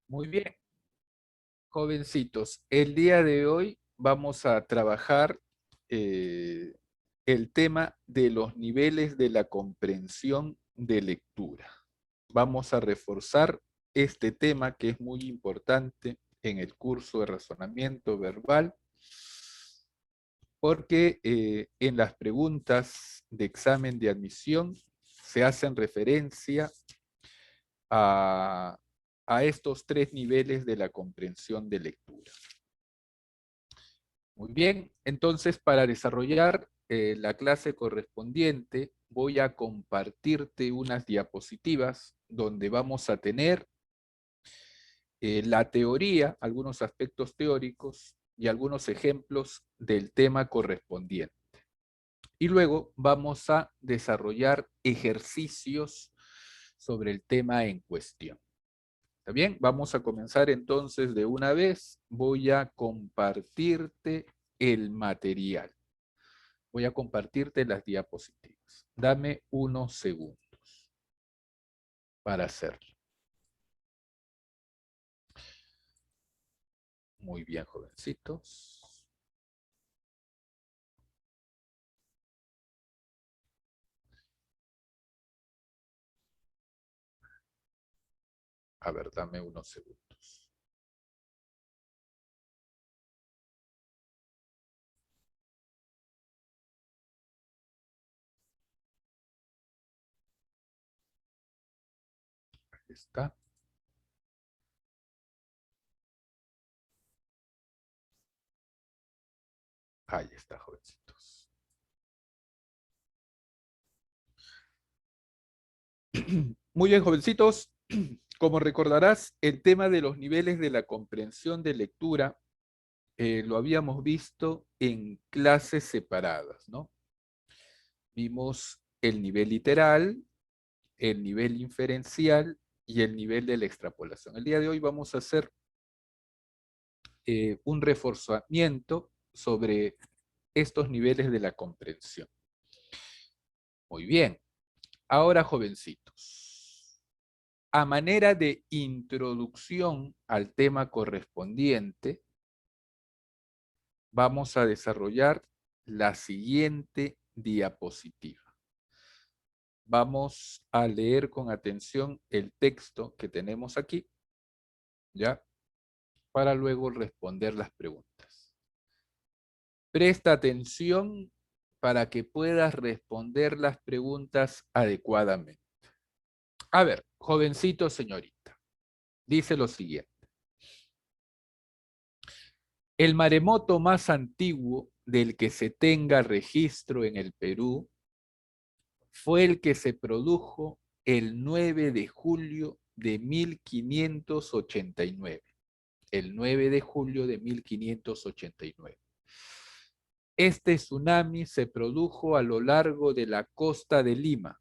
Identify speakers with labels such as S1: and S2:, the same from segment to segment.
S1: Muy bien, jovencitos. El día de hoy vamos a trabajar eh, el tema de los niveles de la comprensión de lectura. Vamos a reforzar este tema que es muy importante en el curso de razonamiento verbal porque en las preguntas de examen de admisión se hacen referencia a, a estos tres niveles de la comprensión de lectura. Muy bien, entonces para desarrollar la clase correspondiente voy a compartirte unas diapositivas donde vamos a tener la teoría, algunos aspectos teóricos y algunos ejemplos del tema correspondiente. Y luego vamos a desarrollar ejercicios sobre el tema en cuestión. ¿Está bien? Vamos a comenzar entonces de una vez. Voy a compartirte el material. Voy a compartirte las diapositivas. Dame unos segundos para hacerlo. Muy bien, jovencitos. A ver, dame unos segundos. Ahí está. Ahí está, jovencitos. Muy bien, jovencitos. Como recordarás, el tema de los niveles de la comprensión de lectura lo habíamos visto en clases separadas, ¿no? Vimos el nivel literal, el nivel inferencial y el nivel de la extrapolación. El día de hoy vamos a hacer un reforzamiento sobre estos niveles de la comprensión. Muy bien. Ahora, jovencitos, a manera de introducción al tema correspondiente, vamos a desarrollar la siguiente diapositiva. Vamos a leer con atención el texto que tenemos aquí, ¿ya? Para luego responder las preguntas. Presta atención para que puedas responder las preguntas adecuadamente. A ver, jovencito señorita, dice lo siguiente. El maremoto más antiguo del que se tenga registro en el Perú fue el que se produjo el 9 de julio de 1589. El 9 de julio de 1589. Este tsunami se produjo a lo largo de la costa de Lima.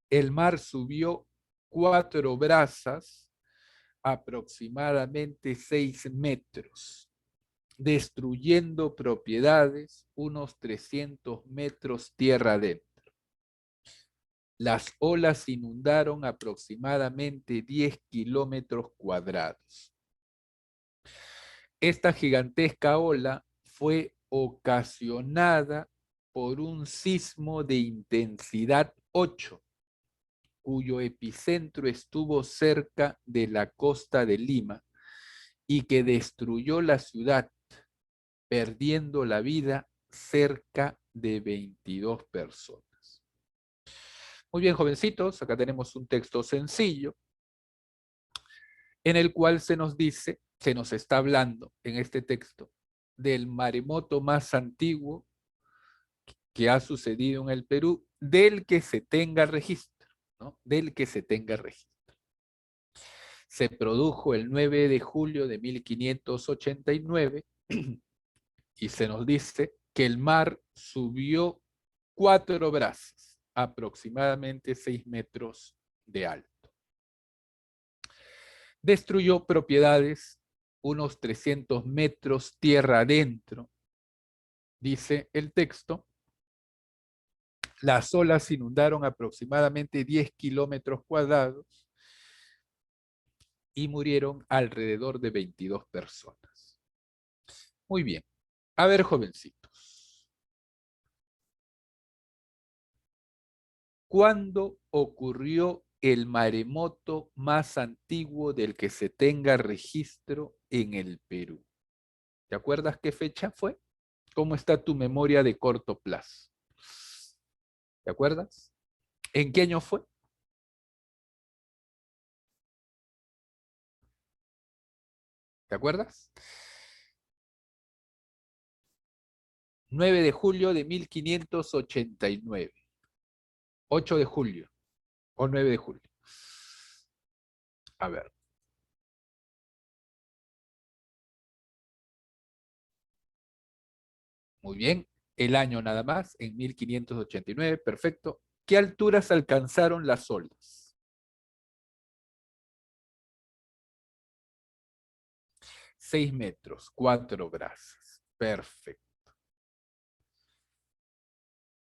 S1: El mar subió 4 brazas, aproximadamente 6 metros, destruyendo propiedades unos 300 metros tierra adentro. Las olas inundaron aproximadamente 10 kilómetros cuadrados. Esta gigantesca ola fue ocasionada por un sismo de intensidad 8, cuyo epicentro estuvo cerca de la costa de Lima y que destruyó la ciudad, perdiendo la vida cerca de 22 personas. Muy bien, jovencitos, acá tenemos un texto sencillo en el cual se nos dice, se nos está hablando en este texto del maremoto más antiguo que ha sucedido en el Perú, del que se tenga registro, ¿no? Del que se tenga registro. Se produjo el 9 de julio de 1589 y se nos dice que el mar subió 4 brazas, aproximadamente 6 metros de alto. Destruyó propiedades unos 300 metros tierra adentro, dice el texto. Las olas inundaron aproximadamente 10 kilómetros cuadrados y murieron alrededor de 22 personas. Muy bien. A ver, jovencitos. ¿Cuándo ocurrió el maremoto más antiguo del que se tenga registro en el Perú? ¿Te acuerdas qué fecha fue? ¿Cómo está tu memoria de corto plazo? ¿Te acuerdas? ¿En qué año fue? ¿Te acuerdas? 9 de julio de 1589. 8 de julio o 9 de julio. A ver. Muy bien. El año nada más, en 1589. Perfecto. ¿Qué alturas alcanzaron las olas? 6 metros, 4 brazos. Perfecto.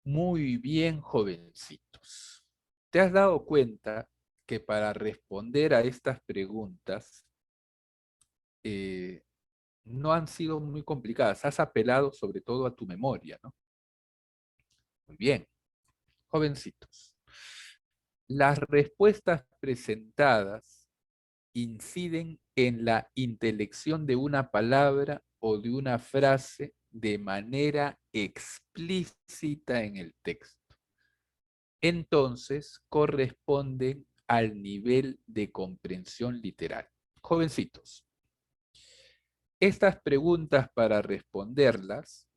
S1: Muy bien, jovencitos. ¿Te has dado cuenta que para responder a estas preguntas eh, no han sido muy complicadas? Has apelado sobre todo a tu memoria, ¿no? Muy bien, jovencitos. Las respuestas presentadas inciden en la intelección de una palabra o de una frase de manera explícita en el texto. Entonces, corresponden al nivel de comprensión literal. Jovencitos, estas preguntas para responderlas,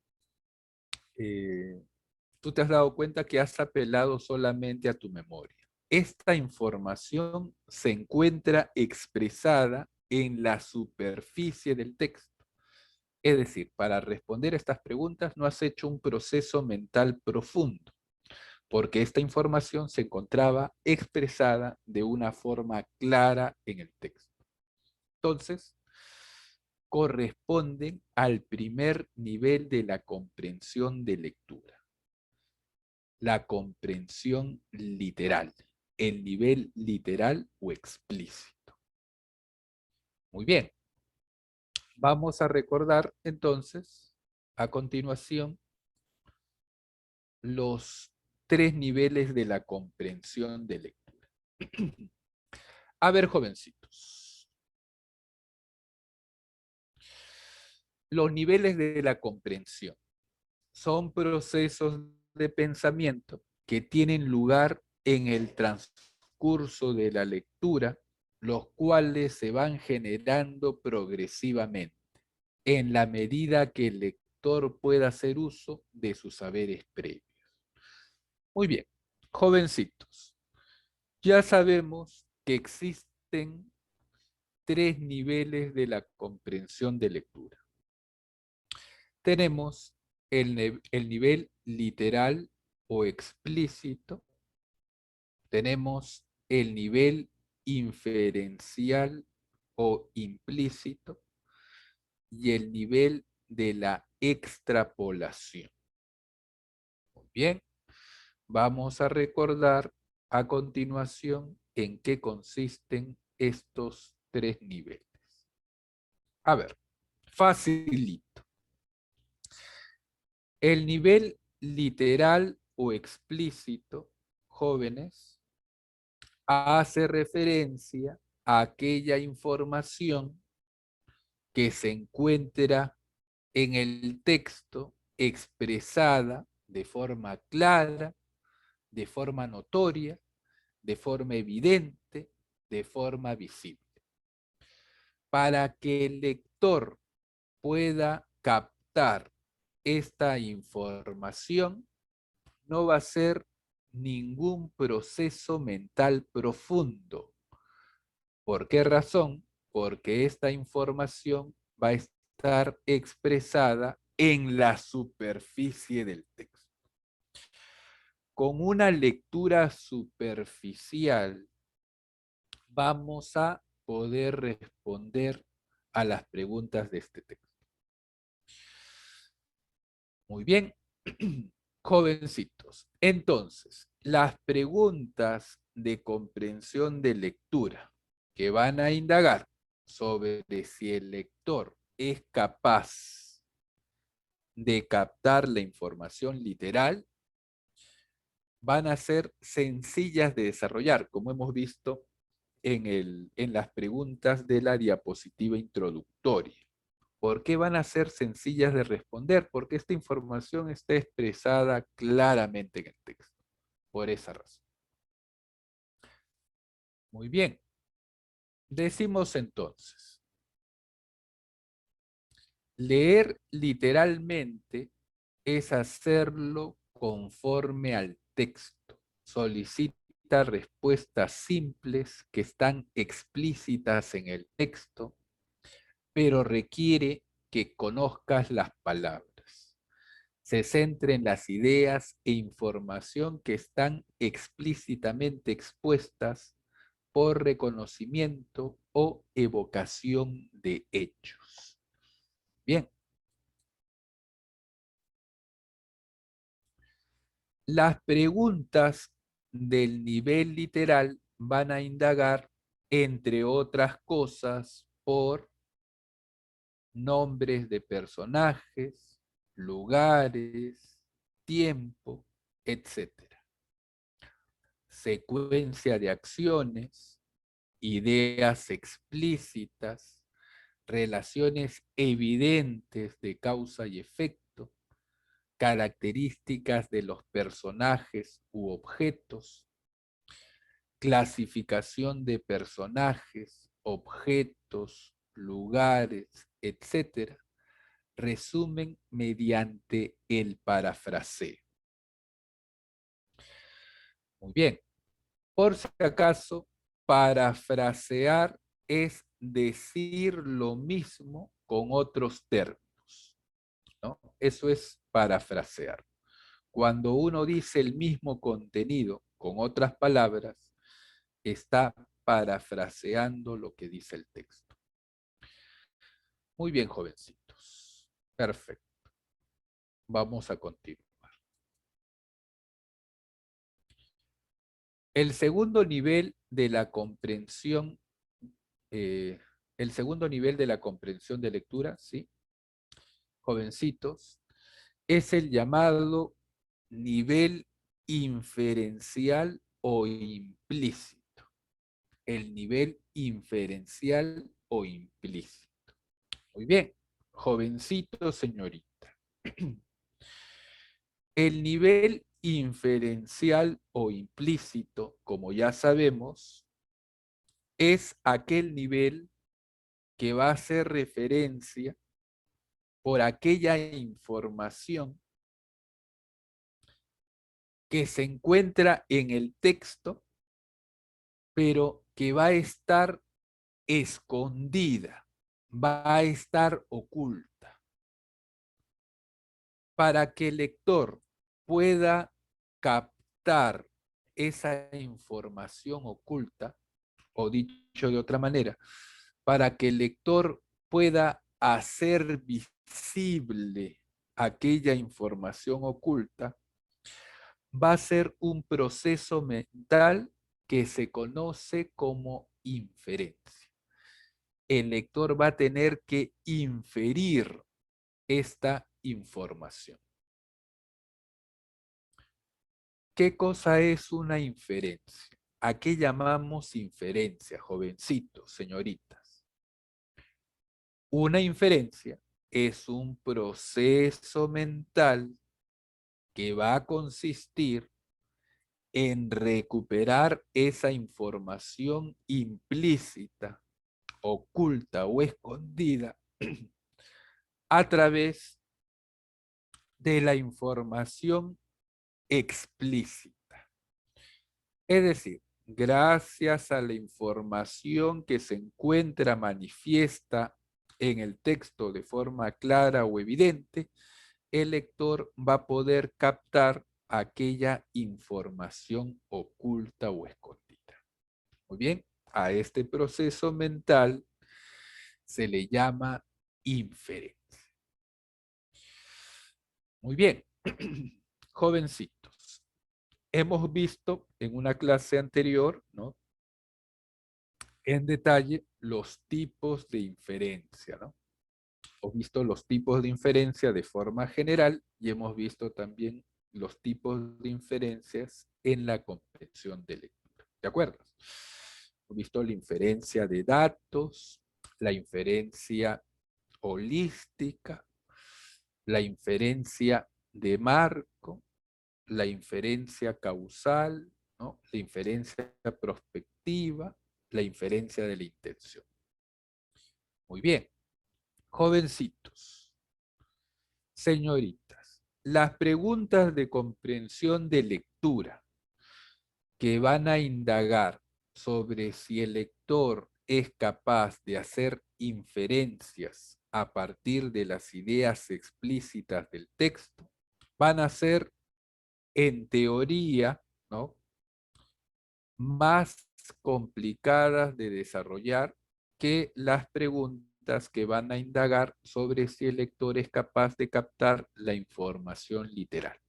S1: eh, tú te has dado cuenta que has apelado solamente a tu memoria. Esta información se encuentra expresada en la superficie del texto. Es decir, para responder estas preguntas no has hecho un proceso mental profundo, porque esta información se encontraba expresada de una forma clara en el texto. Entonces, corresponden al primer nivel de la comprensión de lectura, la comprensión literal, el nivel literal o explícito. Muy bien, vamos a recordar entonces a continuación los 3 niveles de la comprensión de lectura. A ver, jovencitos, los niveles de la comprensión son procesos de pensamiento que tienen lugar en el transcurso de la lectura, los cuales se van generando progresivamente en la medida que el lector pueda hacer uso de sus saberes previos. Muy bien, jovencitos, ya sabemos que existen 3 niveles de la comprensión de lectura. Tenemos el nivel literal o explícito, tenemos el nivel inferencial o implícito y el nivel de la extrapolación. Muy bien, vamos a recordar a continuación en qué consisten estos 3 niveles. A ver, facilito. El nivel literal o explícito, jóvenes, hace referencia a aquella información que se encuentra en el texto expresada de forma clara, de forma notoria, de forma evidente, de forma visible. Para que el lector pueda captar esta información, no va a ser ningún proceso mental profundo. ¿Por qué razón? Porque esta información va a estar expresada en la superficie del texto. Con una lectura superficial vamos a poder responder a las preguntas de este texto. Muy bien, jovencitos. Entonces, las preguntas de comprensión de lectura que van a indagar sobre si el lector es capaz de captar la información literal van a ser sencillas de desarrollar, como hemos visto en las preguntas de la diapositiva introductoria. ¿Por qué van a ser sencillas de responder? Porque esta información está expresada claramente en el texto. Por esa razón. Muy bien. Decimos entonces, leer literalmente es hacerlo conforme al texto. Solicita respuestas simples que están explícitas en el texto, pero requiere que conozcas las palabras. Se centra en las ideas e información que están explícitamente expuestas por reconocimiento o evocación de hechos. Bien. Las preguntas del nivel literal van a indagar, entre otras cosas, por nombres de personajes, lugares, tiempo, etcétera. Secuencia de acciones, ideas explícitas, relaciones evidentes de causa y efecto, características de los personajes u objetos, clasificación de personajes, objetos, lugares, etcétera, resumen mediante el parafraseo. Muy bien. Por si acaso, parafrasear es decir lo mismo con otros términos, ¿no? Eso es parafrasear. Cuando uno dice el mismo contenido con otras palabras, está parafraseando lo que dice el texto. Muy bien, jovencitos. Perfecto. Vamos a continuar. El segundo nivel de la comprensión, eh, el segundo nivel de la comprensión de lectura, ¿sí? Jovencitos, es el llamado nivel inferencial o implícito. El nivel inferencial o implícito. Muy bien, jovencito, señorita. El nivel inferencial o implícito, como ya sabemos, es aquel nivel que va a hacer referencia por aquella información que se encuentra en el texto, pero que va a estar escondida, va a estar oculta. Para que el lector pueda captar esa información oculta, o dicho de otra manera, para que el lector pueda hacer visible aquella información oculta, va a ser un proceso mental que se conoce como inferencia. El lector va a tener que inferir esta información. ¿Qué cosa es una inferencia? ¿A qué llamamos inferencia, jovencitos, señoritas? Una inferencia es un proceso mental que va a consistir en recuperar esa información implícita, oculta o escondida a través de la información explícita. Es decir, gracias a la información que se encuentra manifiesta en el texto de forma clara o evidente, el lector va a poder captar aquella información oculta o escondida. Muy bien, a este proceso mental se le llama inferencia. Muy bien, jovencitos, hemos visto en una clase anterior, ¿no? en detalle los tipos de inferencia, ¿no? Hemos visto los tipos de inferencia de forma general y hemos visto también los tipos de inferencias en la comprensión de lectura. ¿De acuerdo? Hemos visto la inferencia de datos, la inferencia holística, la inferencia de marco, la inferencia causal, ¿no? La inferencia prospectiva, la inferencia de la intención. Muy bien, jovencitos, señoritas, las preguntas de comprensión de lectura que van a indagar sobre si el lector es capaz de hacer inferencias a partir de las ideas explícitas del texto, van a ser, en teoría, ¿no?, más complicadas de desarrollar que las preguntas que van a indagar sobre si el lector es capaz de captar la información literal.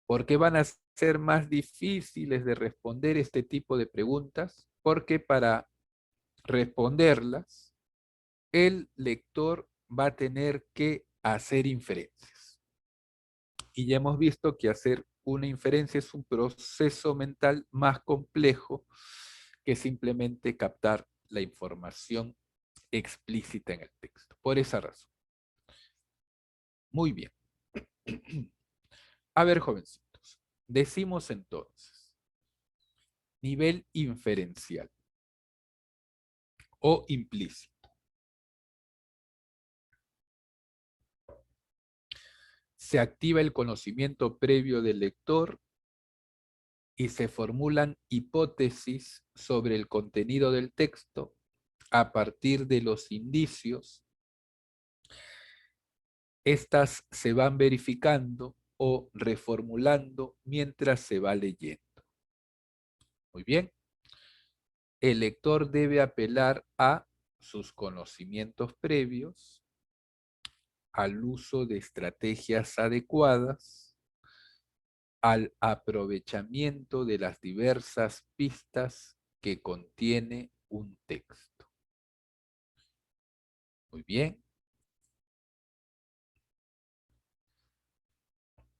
S1: ¿Por qué van a ser más difíciles de responder este tipo de preguntas? Porque para responderlas, el lector va a tener que hacer inferencias. Y ya hemos visto que hacer una inferencia es un proceso mental más complejo que simplemente captar la información explícita en el texto. Por esa razón. Muy bien. A ver, jovencitos, decimos entonces, nivel inferencial o implícito. Se activa el conocimiento previo del lector y se formulan hipótesis sobre el contenido del texto a partir de los indicios. Estas se van verificando o reformulando mientras se va leyendo. Muy bien. El lector debe apelar a sus conocimientos previos, al uso de estrategias adecuadas, al aprovechamiento de las diversas pistas que contiene un texto. Muy bien.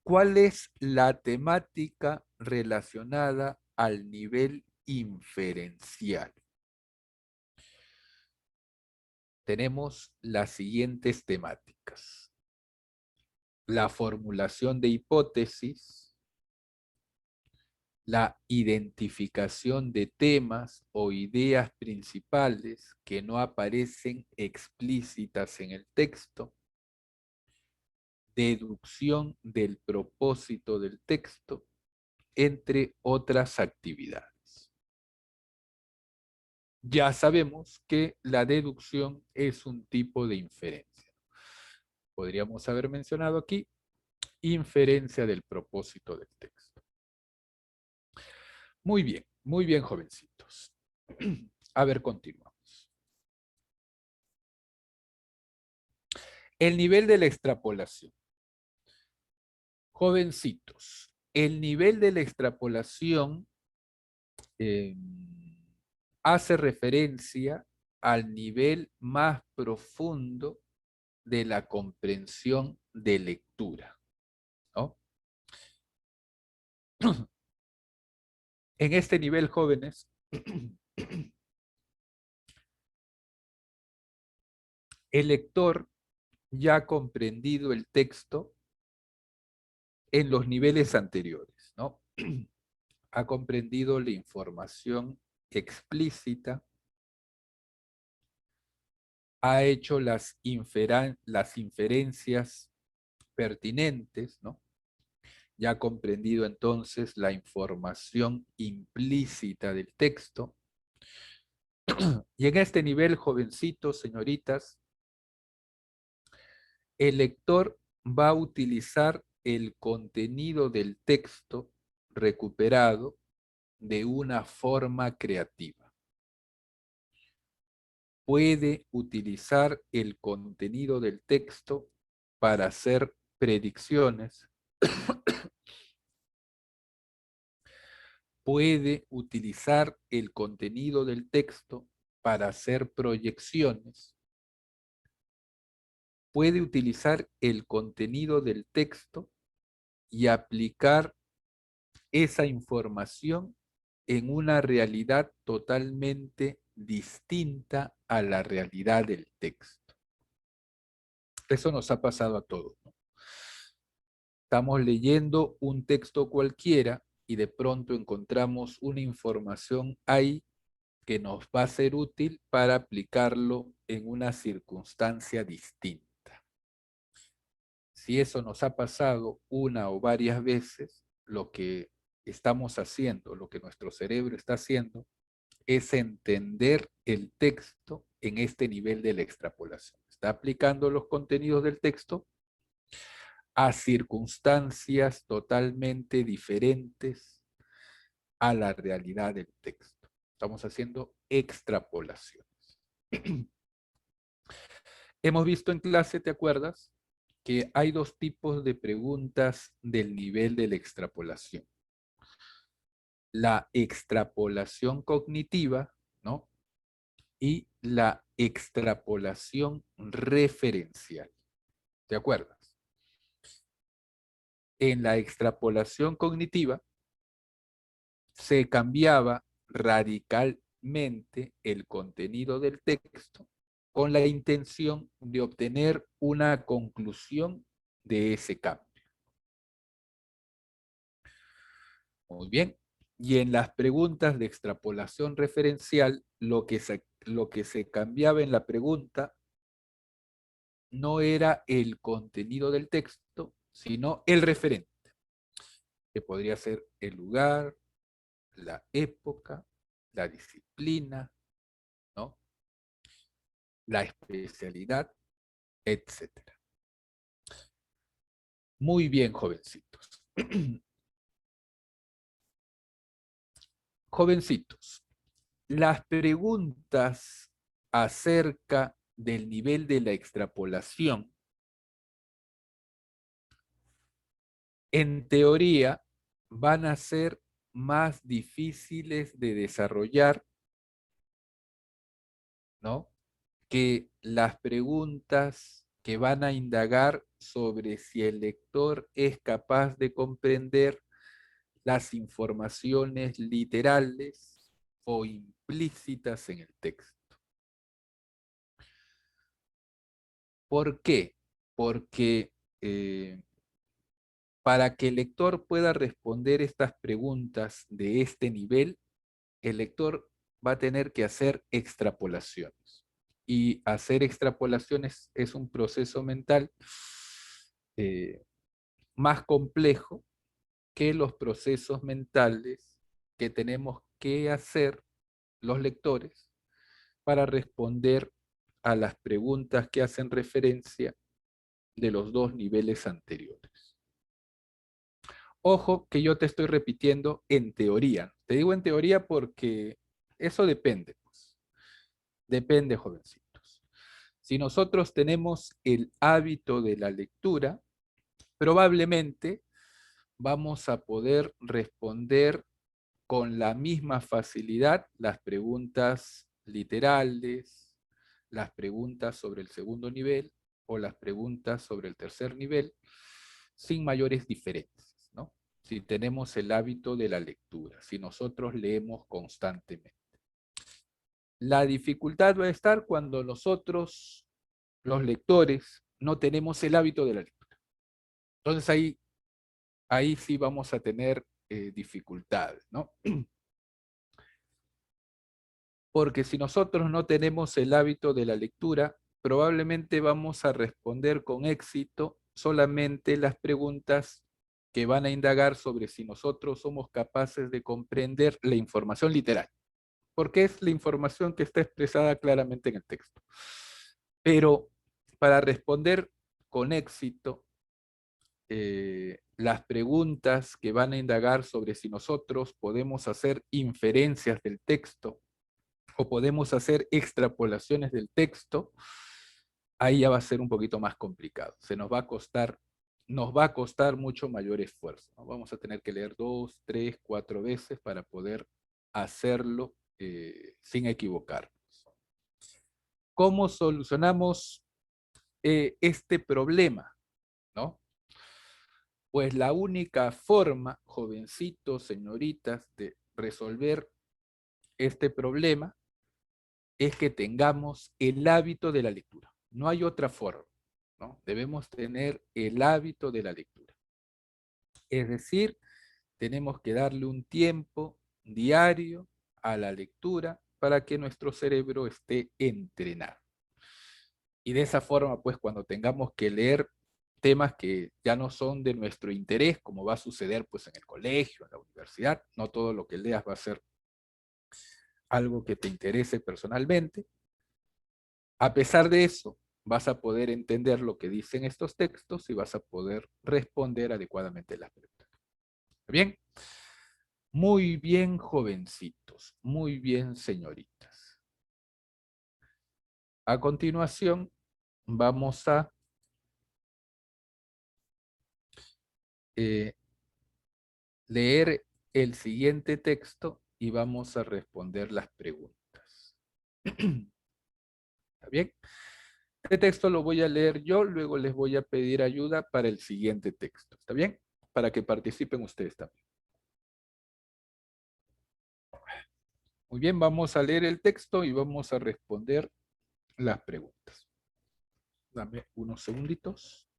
S1: ¿Cuál es la temática relacionada al nivel inferencial? Tenemos las siguientes temáticas: la formulación de hipótesis, la identificación de temas o ideas principales que no aparecen explícitas en el texto, deducción del propósito del texto, entre otras actividades. Ya sabemos que la deducción es un tipo de inferencia. Podríamos haber mencionado aquí inferencia del propósito del texto. Muy bien, jovencitos. A ver, continuamos. El nivel de la extrapolación. Jovencitos, el nivel de la extrapolación hace referencia al nivel más profundo de la comprensión de lectura, ¿no? En este nivel, jóvenes, el lector ya ha comprendido el texto en los niveles anteriores, ¿no? Ha comprendido la información explícita, ha hecho las inferencias pertinentes, ¿no? Ya ha comprendido entonces la información implícita del texto. Y en este nivel, jovencitos, señoritas, el lector va a utilizar el contenido del texto recuperado de una forma creativa. Puede utilizar el contenido del texto para hacer predicciones, puede utilizar el contenido del texto para hacer proyecciones, puede utilizar el contenido del texto y aplicar esa información en una realidad totalmente distinta a la realidad del texto. Eso nos ha pasado a todos, ¿no? Estamos leyendo un texto cualquiera y de pronto encontramos una información ahí que nos va a ser útil para aplicarlo en una circunstancia distinta. Si eso nos ha pasado una o varias veces, lo que estamos haciendo, lo que nuestro cerebro está haciendo, es entender el texto en este nivel de la extrapolación. Está aplicando los contenidos del texto a circunstancias totalmente diferentes a la realidad del texto. Estamos haciendo extrapolaciones. Hemos visto en clase, ¿te acuerdas? Que hay dos tipos de preguntas del nivel de la extrapolación. La extrapolación cognitiva, ¿no? Y la extrapolación referencial. ¿Te acuerdas? En la extrapolación cognitiva se cambiaba radicalmente el contenido del texto con la intención de obtener una conclusión de ese cambio. Muy bien. Y en las preguntas de extrapolación referencial, lo que se cambiaba en la pregunta no era el contenido del texto, sino el referente, que podría ser el lugar, la época, la disciplina, ¿no? La especialidad, etcétera. Muy bien, jovencitos. Jovencitos, las preguntas acerca del nivel de la extrapolación, en teoría, van a ser más difíciles de desarrollar, ¿no? Que las preguntas que van a indagar sobre si el lector es capaz de comprender las informaciones literales o implícitas en el texto. ¿Por qué? Porque para que el lector pueda responder estas preguntas de este nivel, el lector va a tener que hacer extrapolaciones. Y hacer extrapolaciones es un proceso mental más complejo que los procesos mentales que tenemos que hacer los lectores para responder a las preguntas que hacen referencia de los dos niveles anteriores. Ojo que yo te estoy repitiendo en teoría. Te digo en teoría porque eso depende. Pues. Depende, jovencitos. Si nosotros tenemos el hábito de la lectura, probablemente vamos a poder responder con la misma facilidad las preguntas literales, las preguntas sobre el segundo nivel o las preguntas sobre el tercer nivel, sin mayores diferencias, ¿no? Si tenemos el hábito de la lectura, si nosotros leemos constantemente. La dificultad va a estar cuando nosotros, los lectores, no tenemos el hábito de la lectura. Entonces ahí sí vamos a tener dificultades, ¿no? Porque si nosotros no tenemos el hábito de la lectura, probablemente vamos a responder con éxito solamente las preguntas que van a indagar sobre si nosotros somos capaces de comprender la información literal, porque es la información que está expresada claramente en el texto. Pero para responder con éxito, las preguntas que van a indagar sobre si nosotros podemos hacer inferencias del texto o podemos hacer extrapolaciones del texto, ahí ya va a ser un poquito más complicado. Se nos va a costar nos va a costar mucho mayor esfuerzo, ¿no? Vamos a tener que leer 2, 3, 4 veces para poder hacerlo sin equivocarnos. ¿Cómo solucionamos este problema? ¿No? Pues la única forma, jovencitos, señoritas, de resolver este problema es que tengamos el hábito de la lectura. No hay otra forma, ¿no? Debemos tener el hábito de la lectura. Es decir, tenemos que darle un tiempo diario a la lectura para que nuestro cerebro esté entrenado. Y de esa forma, pues cuando tengamos que leer temas que ya no son de nuestro interés, como va a suceder pues en el colegio, en la universidad, no todo lo que leas va a ser algo que te interese personalmente. A pesar de eso, vas a poder entender lo que dicen estos textos y vas a poder responder adecuadamente las preguntas. ¿Bien? Muy bien, jovencitos. Muy bien, señoritas. A continuación, vamos a eh, leer el siguiente texto y vamos a responder las preguntas. ¿Está bien? Este texto lo voy a leer yo, luego les voy a pedir ayuda para el siguiente texto. ¿Está bien? Para que participen ustedes también. Muy bien, vamos a leer el texto y vamos a responder las preguntas. Dame unos segunditos.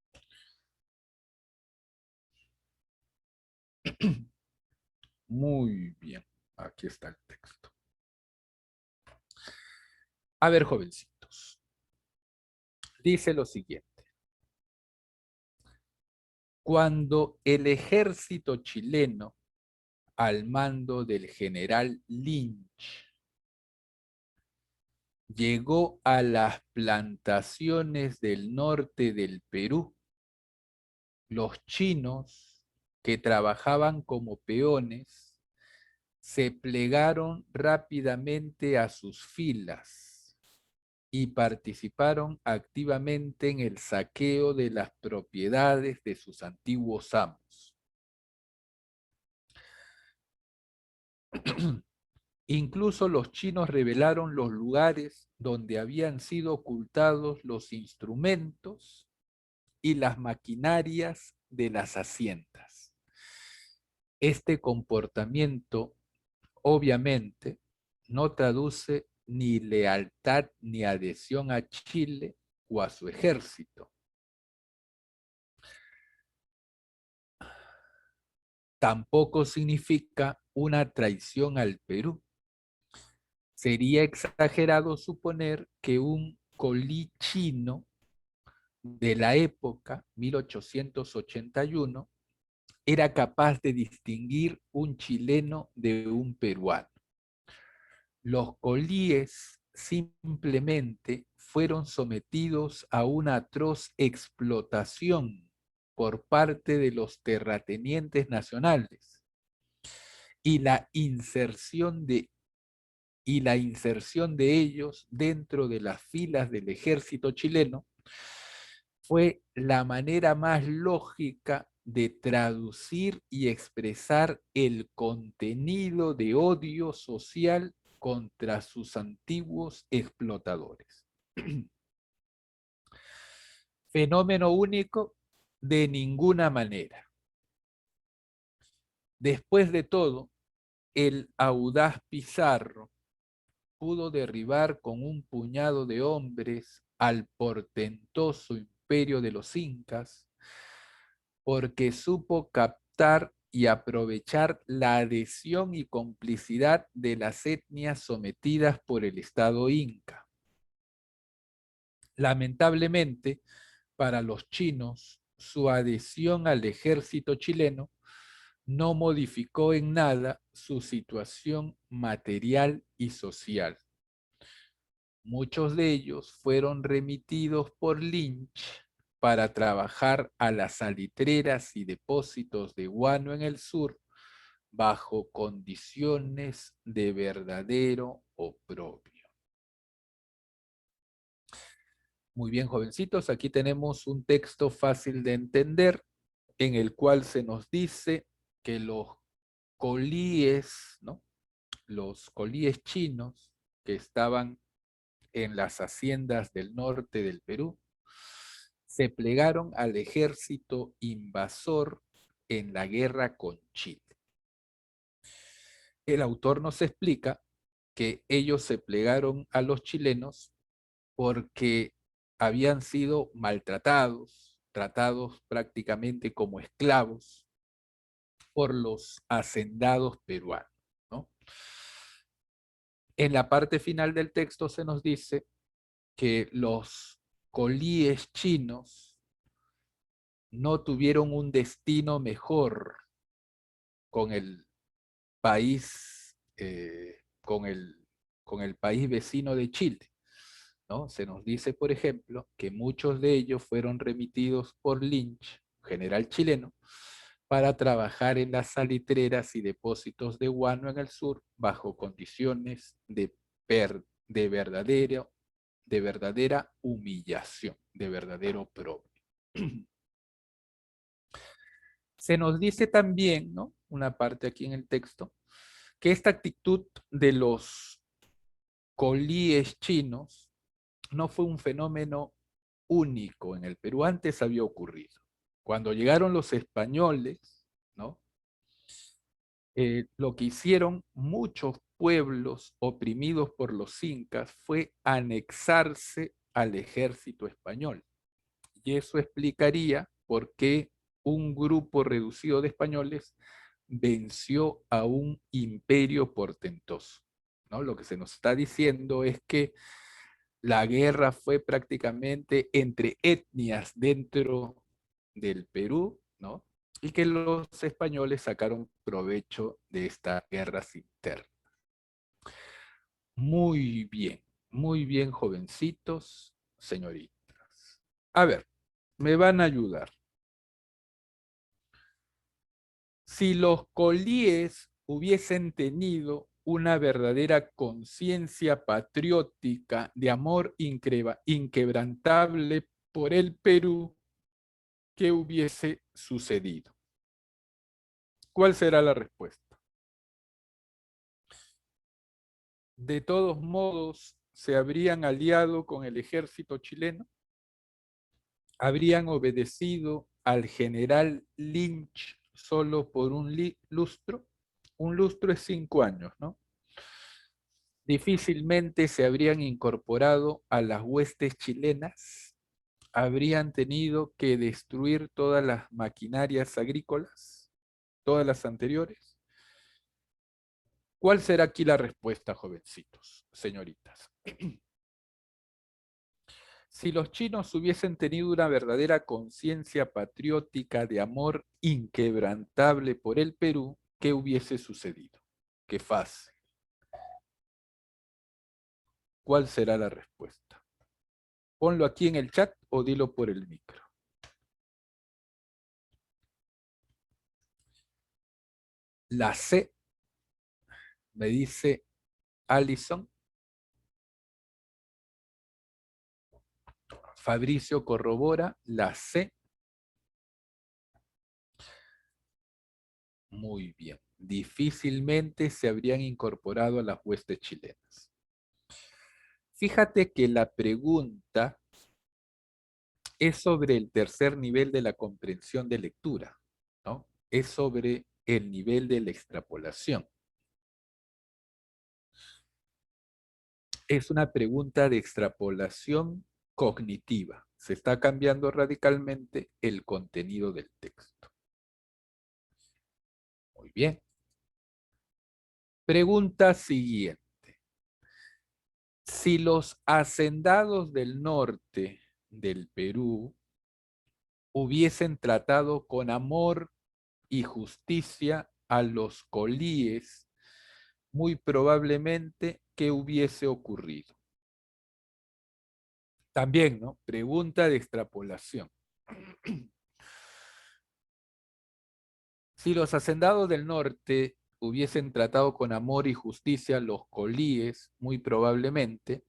S1: Muy bien, aquí está el texto. A ver, jovencitos, dice lo siguiente. Cuando el ejército chileno, al mando del general Lynch, llegó a las plantaciones del norte del Perú, los chinos que trabajaban como peones se plegaron rápidamente a sus filas y participaron activamente en el saqueo de las propiedades de sus antiguos amos. Incluso los chinos revelaron los lugares donde habían sido ocultados los instrumentos y las maquinarias de las haciendas. Este comportamiento, obviamente, no traduce ni lealtad ni adhesión a Chile o a su ejército. Tampoco significa una traición al Perú. Sería exagerado suponer que un colí chino de la época, 1881, era capaz de distinguir un chileno de un peruano. Los colíes simplemente fueron sometidos a una atroz explotación por parte de los terratenientes nacionales y la inserción de ellos dentro de las filas del ejército chileno fue la manera más lógica de traducir y expresar el contenido de odio social contra sus antiguos explotadores. Fenómeno único de ninguna manera. Después de todo, el audaz Pizarro pudo derribar con un puñado de hombres al portentoso imperio de los incas, porque supo captar y aprovechar la adhesión y complicidad de las etnias sometidas por el Estado inca. Lamentablemente, para los chinos, su adhesión al ejército chileno no modificó en nada su situación material y social. Muchos de ellos fueron remitidos por Lynch para trabajar a las salitreras y depósitos de guano en el sur bajo condiciones de verdadero oprobio. Muy bien, jovencitos, aquí tenemos un texto fácil de entender en el cual se nos dice que los colíes, ¿no? Los colíes chinos que estaban en las haciendas del norte del Perú, se plegaron al ejército invasor en la guerra con Chile. El autor nos explica que ellos se plegaron a los chilenos porque habían sido maltratados, tratados prácticamente como esclavos por los hacendados peruanos, ¿no? En la parte final del texto se nos dice que los colíes chinos no tuvieron un destino mejor con el país, con el país vecino de Chile, ¿no? Se nos dice, por ejemplo, que muchos de ellos fueron remitidos por Lynch, general chileno, para trabajar en las salitreras y depósitos de guano en el sur bajo condiciones de verdadera humillación, de verdadero oprobio. Se nos dice también, ¿no? Una parte aquí en el texto, que esta actitud de los colíes chinos no fue un fenómeno único en el Perú, antes había ocurrido. Cuando llegaron los españoles, ¿no? Lo que hicieron muchos pueblos oprimidos por los incas fue anexarse al ejército español. Y eso explicaría por qué un grupo reducido de españoles venció a un imperio portentoso, ¿no? Lo que se nos está diciendo es que la guerra fue prácticamente entre etnias dentro del Perú, ¿no? Y que los españoles sacaron provecho de estas guerras internas. Muy bien, jovencitos, señoritas. A ver, me van a ayudar. Si los colíes hubiesen tenido una verdadera conciencia patriótica de amor inquebrantable por el Perú, ¿qué hubiese sucedido? ¿Cuál será la respuesta? De todos modos, se habrían aliado con el ejército chileno, habrían obedecido al general Lynch solo por un lustro. Un lustro es 5 años, ¿no? Difícilmente se habrían incorporado a las huestes chilenas, habrían tenido que destruir todas las maquinarias agrícolas, todas las anteriores. ¿Cuál será aquí la respuesta, jovencitos, señoritas? Si los chinos hubiesen tenido una verdadera conciencia patriótica de amor inquebrantable por el Perú, ¿qué hubiese sucedido? Qué fácil. ¿Cuál será la respuesta? Ponlo aquí en el chat o dilo por el micro. La C, me dice Allison. Fabricio corrobora la C. Muy bien. Difícilmente se habrían incorporado a las huestes chilenas. Fíjate que la pregunta es sobre el tercer nivel de la comprensión de lectura, ¿no? Es sobre el nivel de la extrapolación. Es una pregunta de extrapolación cognitiva. Se está cambiando radicalmente el contenido del texto. Muy bien. Pregunta siguiente. Si los hacendados del norte del Perú hubiesen tratado con amor y justicia a los colíes, muy probablemente, ¿qué hubiese ocurrido? También, ¿no? Pregunta de extrapolación. Si los hacendados del norte hubiesen tratado con amor y justicia a los colíes, muy probablemente,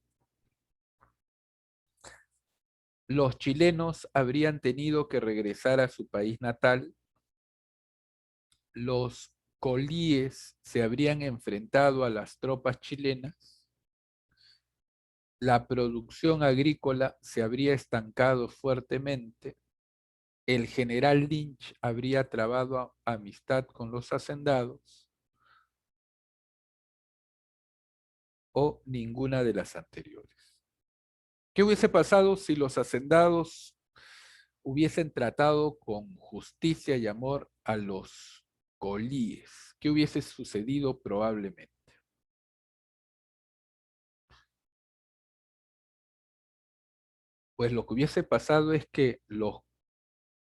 S1: Los chilenos habrían tenido que regresar a su país natal, los colíes se habrían enfrentado a las tropas chilenas, la producción agrícola se habría estancado fuertemente, el general Lynch habría trabado amistad con los hacendados o ninguna de las anteriores. ¿Qué hubiese pasado si los hacendados hubiesen tratado con justicia y amor a los colíes? ¿Qué hubiese sucedido probablemente? Pues lo que hubiese pasado es que los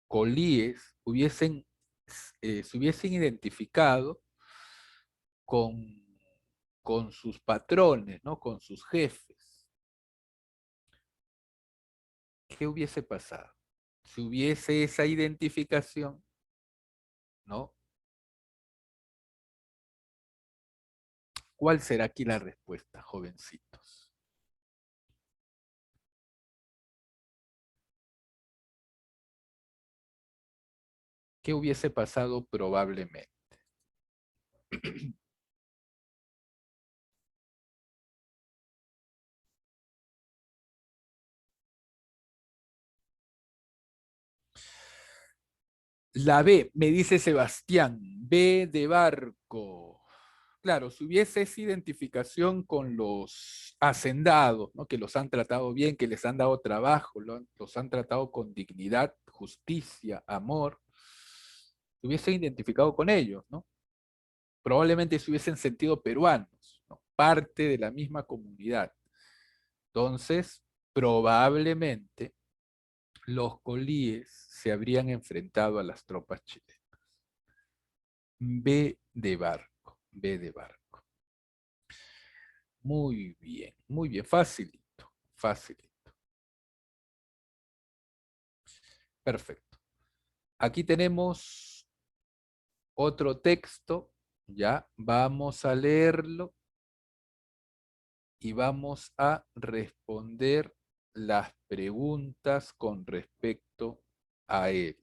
S1: colíes se hubiesen identificado con, con sus patrones, ¿no? Con sus jefes. ¿Qué hubiese pasado? Si hubiese esa identificación, ¿no? ¿Cuál será aquí la respuesta, jovencitos? ¿Qué hubiese pasado probablemente? La B, me dice Sebastián, B de barco. Claro, si hubiese esa identificación con los hacendados, ¿no? Que los han tratado bien, que les han dado trabajo, los han tratado con dignidad, justicia, amor, se hubiesen identificado con ellos, ¿no? Probablemente se hubiesen sentido peruanos, ¿no? Parte de la misma comunidad. Entonces, probablemente los colíes se habrían enfrentado a las tropas chilenas. B de barco, B de barco. Muy bien, facilito, facilito. Perfecto. Aquí tenemos otro texto, ya vamos a leerlo y vamos a responder las preguntas con respecto a él.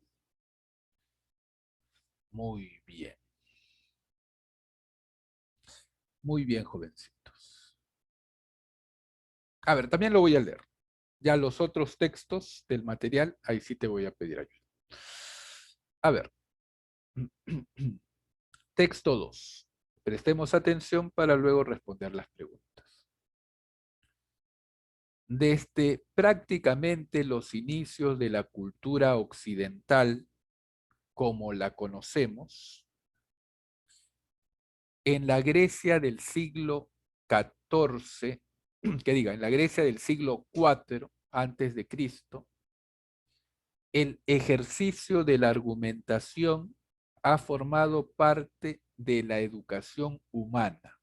S1: Muy muy bien, jovencitos. A ver, también lo voy a leer. Ya los otros textos del material, ahí sí te voy a pedir ayuda. A ver, texto 2. Prestemos atención para luego responder las preguntas. Desde prácticamente los inicios de la cultura occidental, como la conocemos, en la Grecia del siglo XIV, en la Grecia del siglo IV antes de Cristo, el ejercicio de la argumentación ha formado parte de la educación humana.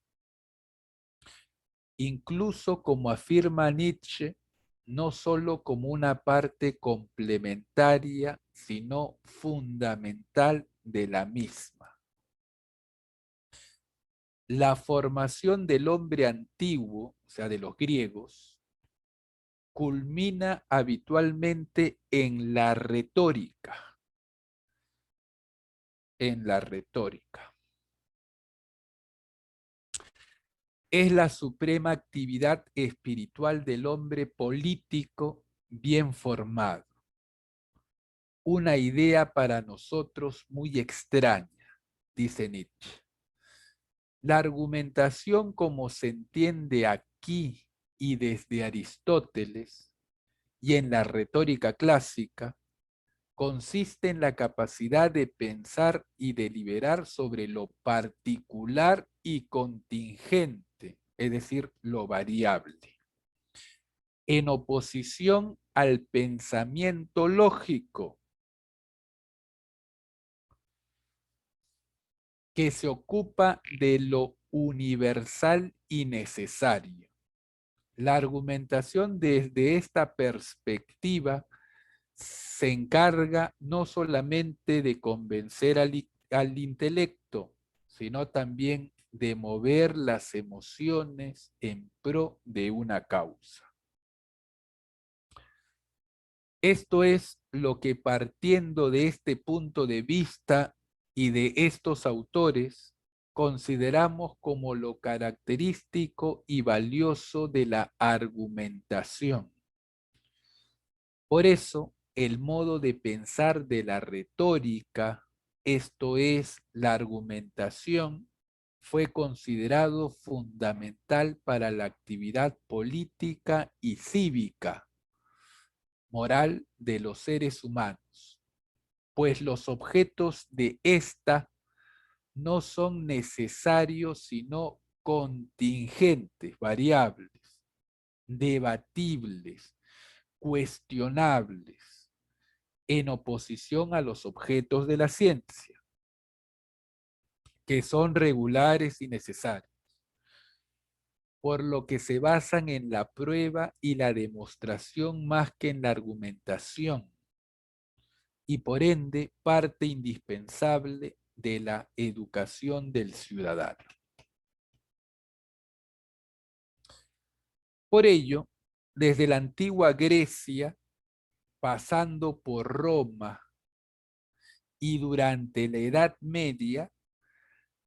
S1: Incluso como afirma Nietzsche, no solo como una parte complementaria, sino fundamental de la misma. La formación del hombre antiguo, o sea, de los griegos, culmina habitualmente en la retórica, en la retórica. Es la suprema actividad espiritual del hombre político bien formado. Una idea para nosotros muy extraña, dice Nietzsche. La argumentación como se entiende aquí y desde Aristóteles y en la retórica clásica consiste en la capacidad de pensar y deliberar sobre lo particular y contingente, es decir, lo variable, en oposición al pensamiento lógico que se ocupa de lo universal y necesario. La argumentación desde esta perspectiva se encarga no solamente de convencer al intelecto, sino también de mover las emociones en pro de una causa. Esto es lo que, partiendo de este punto de vista y de estos autores, consideramos como lo característico y valioso de la argumentación. Por eso, el modo de pensar de la retórica, esto es, la argumentación, fue considerado fundamental para la actividad política y cívica, moral de los seres humanos, pues los objetos de esta no son necesarios, sino contingentes, variables, debatibles, cuestionables, en oposición a los objetos de la ciencia, que son regulares y necesarios, por lo que se basan en la prueba y la demostración más que en la argumentación, y por ende parte indispensable de la educación del ciudadano. Por ello, desde la antigua Grecia, pasando por Roma y durante la Edad Media,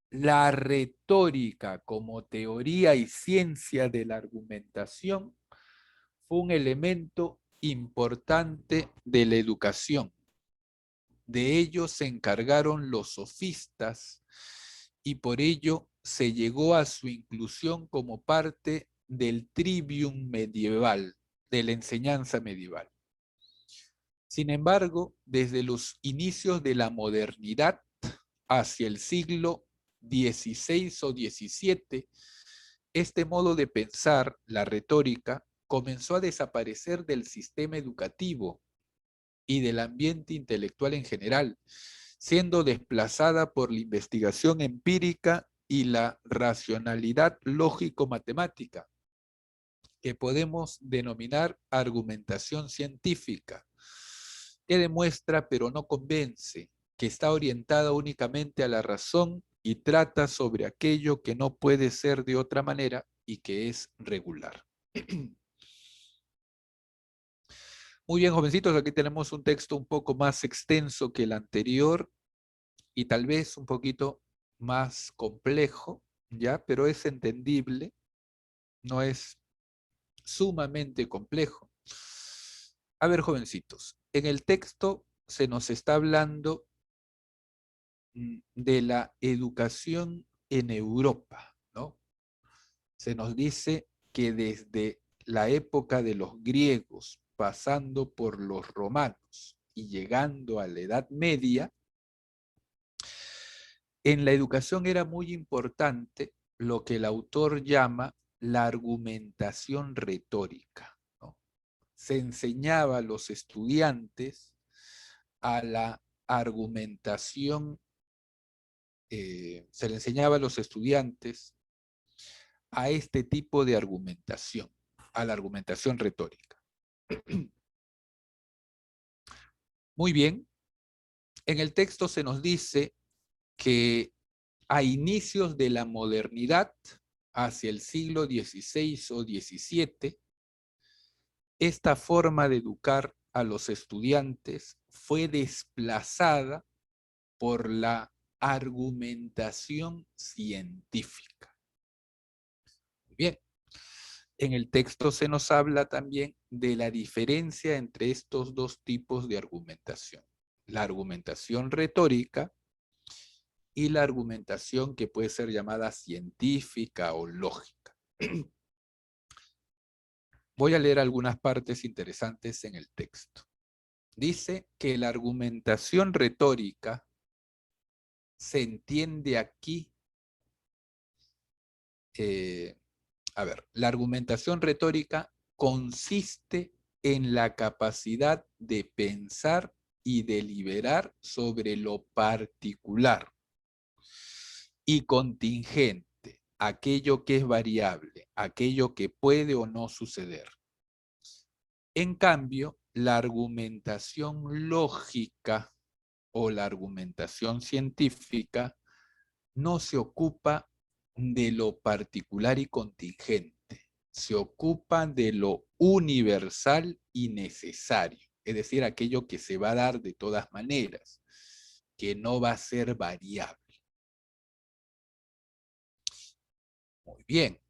S1: la retórica como teoría y ciencia de la argumentación fue un elemento importante de la educación. De ello se encargaron los sofistas y por ello se llegó a su inclusión como parte del trivium medieval, de la enseñanza medieval. Sin embargo, desde los inicios de la modernidad hacia el siglo XVI o XVII, este modo de pensar, la retórica, comenzó a desaparecer del sistema educativo y del ambiente intelectual en general, siendo desplazada por la investigación empírica y la racionalidad lógico-matemática, que podemos denominar argumentación científica, que demuestra pero no convence, que está orientada únicamente a la razón y trata sobre aquello que no puede ser de otra manera y que es regular. Muy bien, jovencitos, aquí tenemos un texto un poco más extenso que el anterior y tal vez un poquito más complejo, ¿ya? Pero es entendible, no es sumamente complejo. A ver, jovencitos, en el texto se nos está hablando de la educación en Europa, ¿no? Se nos dice que desde la época de los griegos, pasando por los romanos y llegando a la Edad Media, en la educación era muy importante lo que el autor llama la argumentación retórica, ¿no? Se enseñaba a los estudiantes a la argumentación, se le enseñaba a los estudiantes a este tipo de argumentación, a la argumentación retórica. Muy bien, en el texto se nos dice que a inicios de la modernidad, hacia el siglo XVI o XVII, esta forma de educar a los estudiantes fue desplazada por la argumentación científica. Bien, en el texto se nos habla también de la diferencia entre estos dos tipos de argumentación. La argumentación retórica y la argumentación que puede ser llamada científica o lógica. Voy a leer algunas partes interesantes en el texto. Dice que la argumentación retórica se entiende aquí, la argumentación retórica consiste en la capacidad de pensar y deliberar sobre lo particular y contingente, aquello que es variable, aquello que puede o no suceder. En cambio, la argumentación lógica o la argumentación científica no se ocupa de lo particular y contingente, se ocupa de lo universal y necesario. es decir, aquello que se va a dar de todas maneras, que no va a ser variable. Muy bien.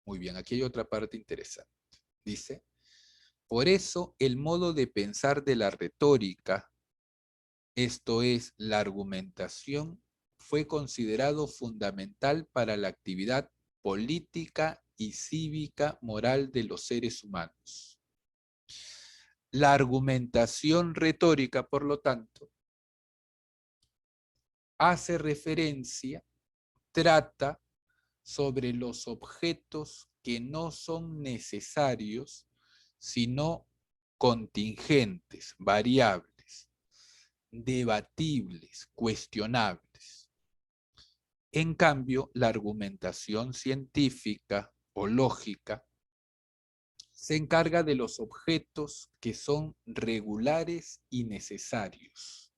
S1: Muy bien, aquí hay otra parte interesante. Dice, por eso el modo de pensar de la retórica, esto es, la argumentación, fue considerado fundamental para la actividad política y cívica moral de los seres humanos. La argumentación retórica, por lo tanto, hace referencia, trata sobre los objetos que no son necesarios, sino contingentes, variables, debatibles, cuestionables. En cambio, la argumentación científica o lógica se encarga de los objetos que son regulares y necesarios,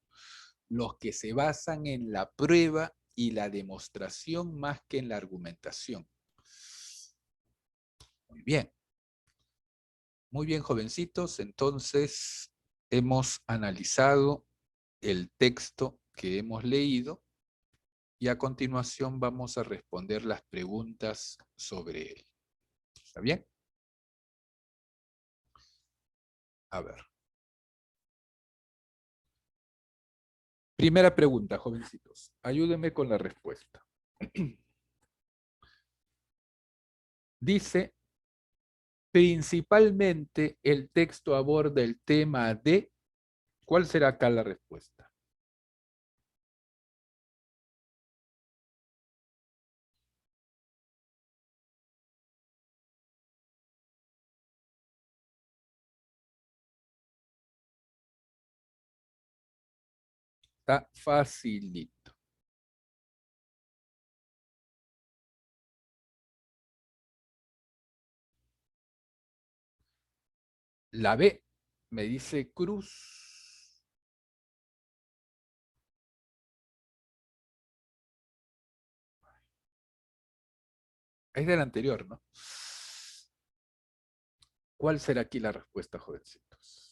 S1: los que se basan en la prueba y la demostración más que en la argumentación. Muy bien, jovencitos, entonces hemos analizado el texto que hemos leído y a continuación vamos a responder las preguntas sobre él. ¿Está bien? A ver. Primera pregunta, jovencitos. Ayúdenme con la respuesta. Dice, principalmente el texto aborda el tema de... ¿Cuál será acá la respuesta? Está facilito. La B, me dice Cruz. Es del anterior, ¿no? ¿Cuál será aquí la respuesta, jovencitos?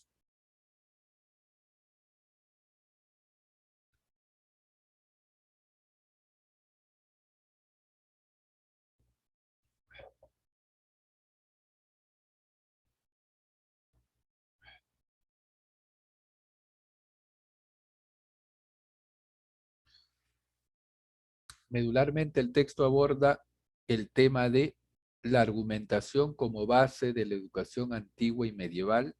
S1: Medularmente el texto aborda el tema de la argumentación como base de la educación antigua y medieval,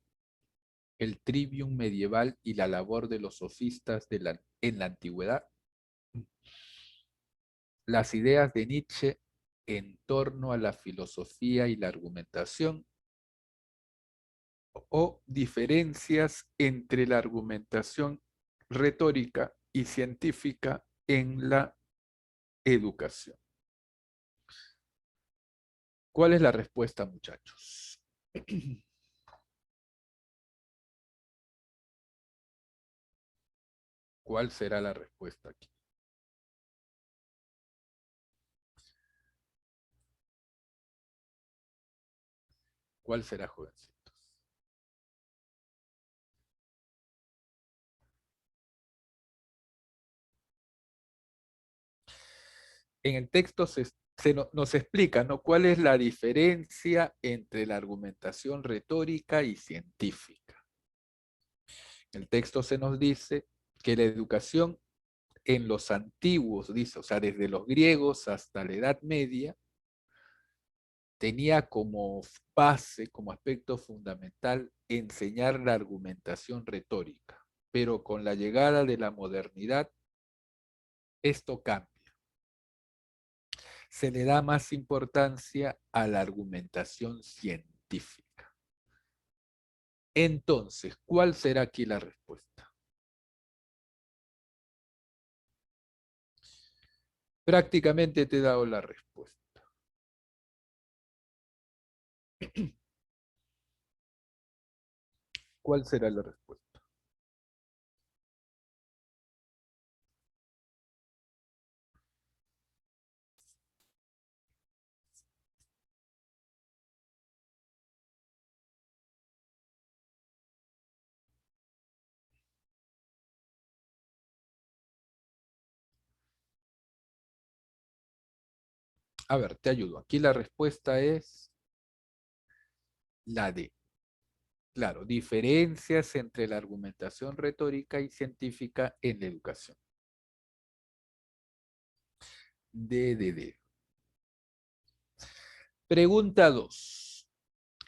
S1: el trivium medieval y la labor de los sofistas en la antigüedad, las ideas de Nietzsche en torno a la filosofía y la argumentación, o diferencias entre la argumentación retórica y científica en la educación. ¿Cuál es la respuesta, muchachos? ¿Cuál será la respuesta aquí? ¿Cuál será, jovencitos? En el texto nos explica, ¿no? ¿Cuál es la diferencia entre la argumentación retórica y científica? El texto se nos dice que la educación en los antiguos, dice, o sea, desde los griegos hasta la Edad Media, tenía como base, como aspecto fundamental, enseñar la argumentación retórica. Pero con la llegada de la modernidad, esto cambia. Se le da más importancia a la argumentación científica. Entonces, ¿cuál será aquí la respuesta? Prácticamente te he dado la respuesta. ¿Cuál será la respuesta? A ver, te ayudo. Aquí la respuesta es la D. Claro, diferencias entre la argumentación retórica y científica en la educación. D. Pregunta 2.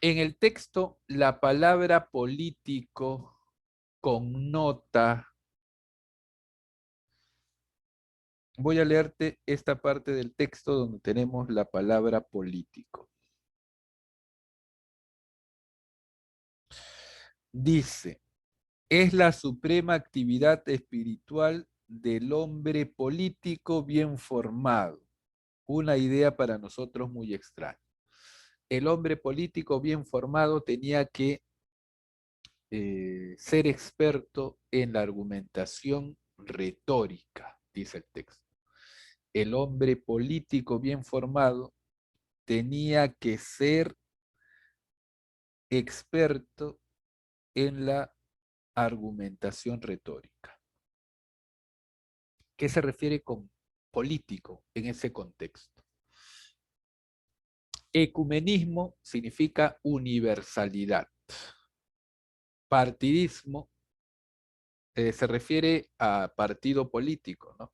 S1: En el texto, la palabra político connota. Voy a leerte esta parte del texto donde tenemos la palabra político. Dice, es la suprema actividad espiritual del hombre político bien formado. Una idea para nosotros muy extraña. El hombre político bien formado tenía que ser experto en la argumentación retórica, dice el texto. El hombre político bien formado tenía que ser experto en la argumentación retórica. ¿Qué se refiere con político en ese contexto? Ecumenismo significa universalidad. Partidismo se refiere a partido político, ¿no?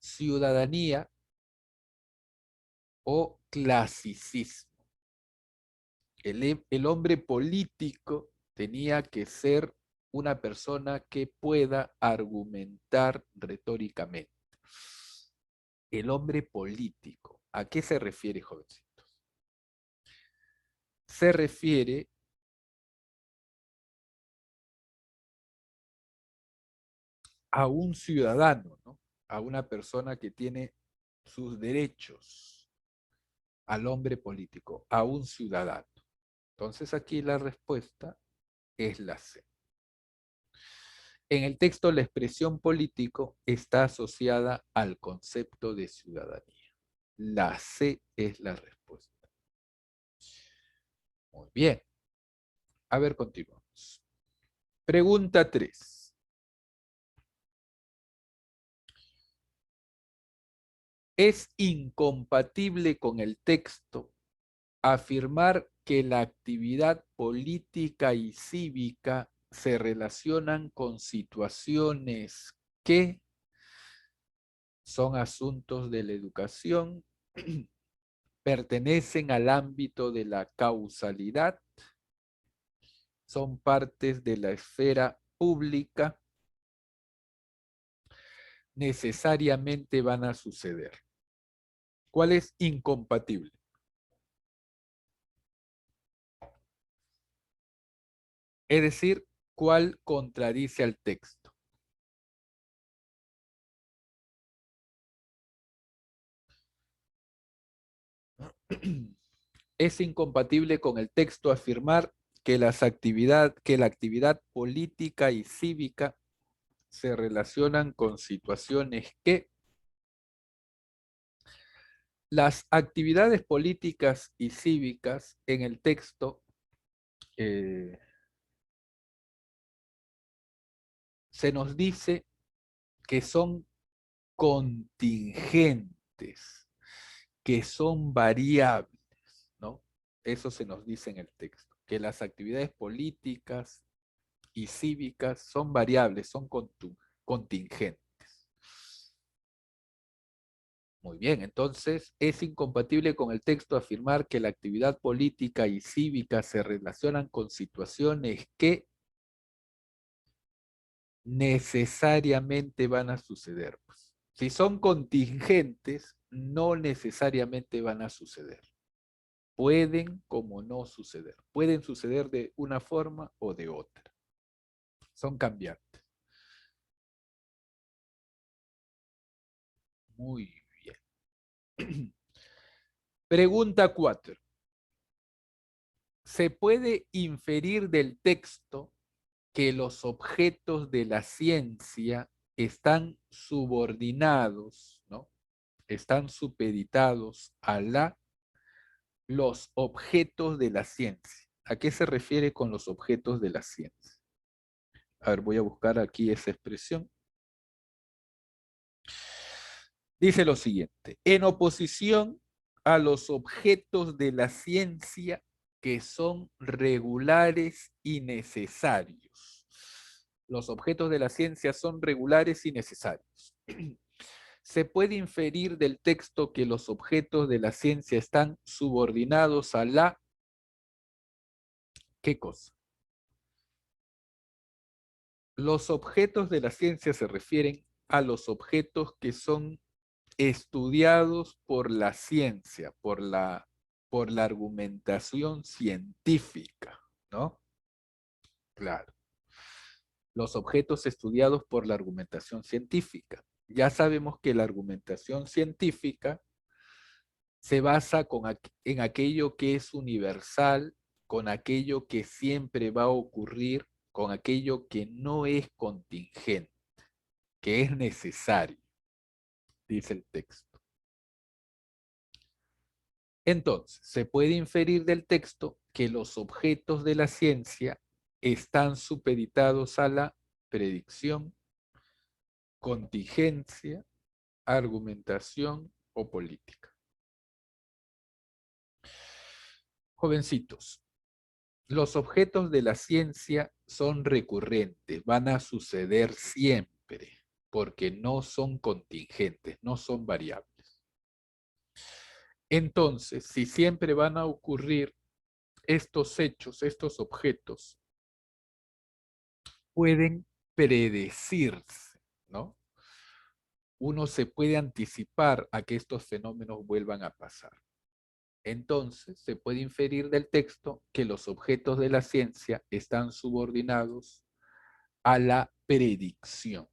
S1: Ciudadanía o clasicismo. El hombre político tenía que ser una persona que pueda argumentar retóricamente. El hombre político, ¿a qué se refiere, jovencitos? Se refiere a un ciudadano, ¿no? A una persona que tiene sus derechos, al hombre político, a un ciudadano. Entonces aquí la respuesta es la C. En el texto la expresión político está asociada al concepto de ciudadanía. La C es la respuesta. Muy bien. A ver, continuamos. Pregunta 3. ¿Es incompatible con el texto afirmar que la actividad política y cívica se relacionan con situaciones que son asuntos de la educación, pertenecen al ámbito de la causalidad, son partes de la esfera pública, necesariamente van a suceder? ¿Cuál es incompatible? Es decir, ¿cuál contradice al texto? Es incompatible con el texto afirmar que la actividad política y cívica se relacionan con situaciones que las actividades políticas y cívicas en el texto se nos dice que son contingentes, que son variables, ¿no? Eso se nos dice en el texto, que las actividades políticas y cívicas son variables, son contingentes. Muy bien, entonces es incompatible con el texto afirmar que la actividad política y cívica se relacionan con situaciones que necesariamente van a suceder. Pues. Si son contingentes, no necesariamente van a suceder. Pueden como no suceder. Pueden suceder de una forma o de otra. Son cambiantes. Muy bien. Pregunta 4. ¿Se puede inferir del texto que los objetos de la ciencia están subordinados, ¿no? Están supeditados a los objetos de la ciencia? ¿A qué se refiere con los objetos de la ciencia? A ver, voy a buscar aquí esa expresión. Dice lo siguiente, en oposición a los objetos de la ciencia que son regulares y necesarios. Los objetos de la ciencia son regulares y necesarios. Se puede inferir del texto que los objetos de la ciencia están subordinados a la... ¿Qué cosa? Los objetos de la ciencia se refieren a los objetos que son estudiados por la ciencia, por la argumentación científica, ¿no? Claro. Los objetos estudiados por la argumentación científica. Ya sabemos que la argumentación científica se basa en aquello que es universal, con aquello que siempre va a ocurrir, con aquello que no es contingente, que es necesario, dice el texto. Entonces, se puede inferir del texto que los objetos de la ciencia están supeditados a la predicción, contingencia, argumentación o política. Jovencitos, los objetos de la ciencia son recurrentes, van a suceder siempre, porque no son contingentes, no son variables. Entonces, si siempre van a ocurrir estos hechos, estos objetos, pueden predecirse, ¿no? Uno se puede anticipar a que estos fenómenos vuelvan a pasar. Entonces, se puede inferir del texto que los objetos de la ciencia están subordinados a la predicción.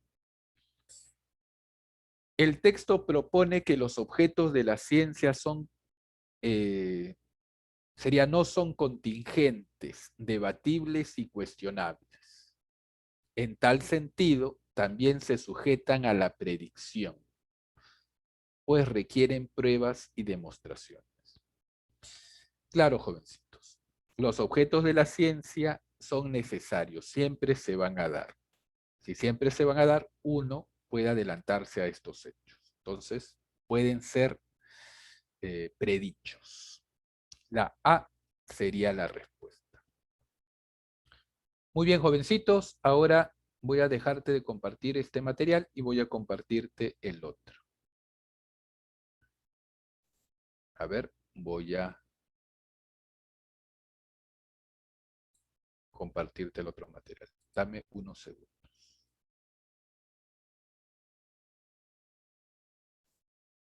S1: El texto propone que los objetos de la ciencia son, no son contingentes, debatibles y cuestionables. En tal sentido, también se sujetan a la predicción, pues requieren pruebas y demostraciones. Claro, jovencitos, los objetos de la ciencia son necesarios, siempre se van a dar. Si siempre se van a dar, uno puede adelantarse a estos hechos. Entonces, pueden ser predichos. La A sería la respuesta. Muy bien, jovencitos, ahora voy a dejarte de compartir este material y voy a compartirte el otro. A ver, voy a compartirte el otro material. Dame unos segundos.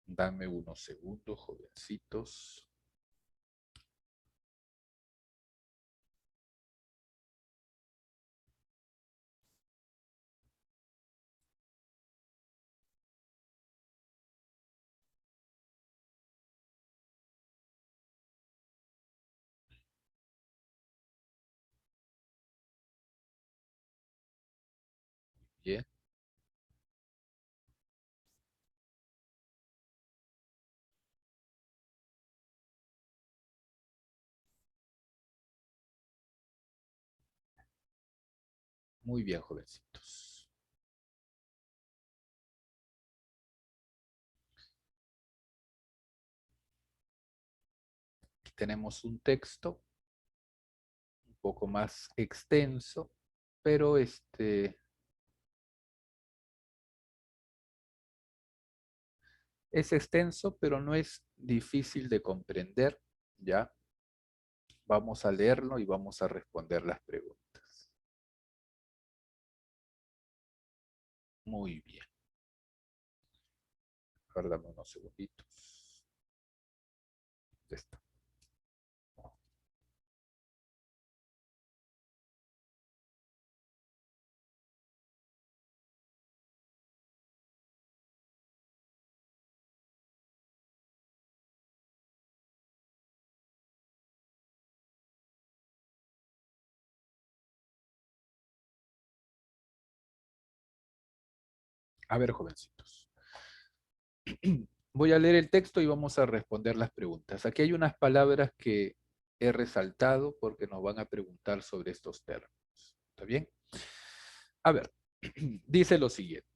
S1: Dame unos segundos, jovencitos. Bien, muy bien, jovencitos. Aquí tenemos un texto un poco más extenso, pero es extenso, pero no es difícil de comprender, ¿ya? Vamos a leerlo y vamos a responder las preguntas. Muy bien. Ahora dame unos segunditos. Ya está. A ver, jovencitos. Voy a leer el texto y vamos a responder las preguntas. Aquí hay unas palabras que he resaltado porque nos van a preguntar sobre estos términos. ¿Está bien? A ver, dice lo siguiente.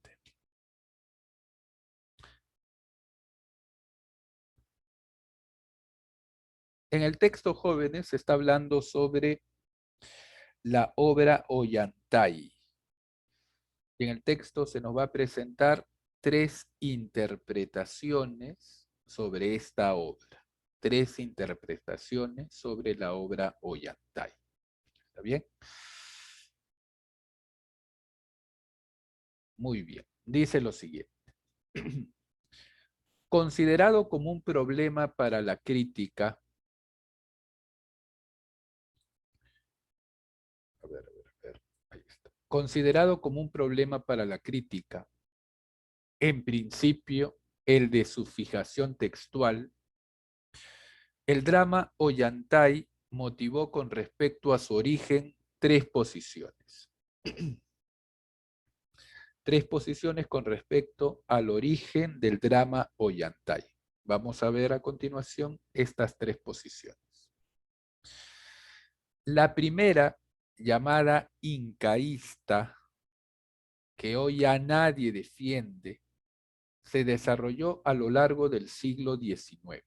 S1: En el texto, jóvenes, se está hablando sobre la obra Ollantay. Y en el texto se nos va a presentar 3 interpretaciones sobre esta obra. 3 interpretaciones sobre la obra Ollantay. ¿Está bien? Muy bien. Dice lo siguiente. Considerado como un problema para la crítica, ahí está. Considerado como un problema para la crítica, en principio, el de su fijación textual, el drama Ollantay motivó con respecto a su origen 3 posiciones. 3 posiciones con respecto al origen del drama Ollantay. Vamos a ver a continuación estas 3 posiciones. La primera, llamada incaísta, que hoy ya nadie defiende, se desarrolló a lo largo del siglo XIX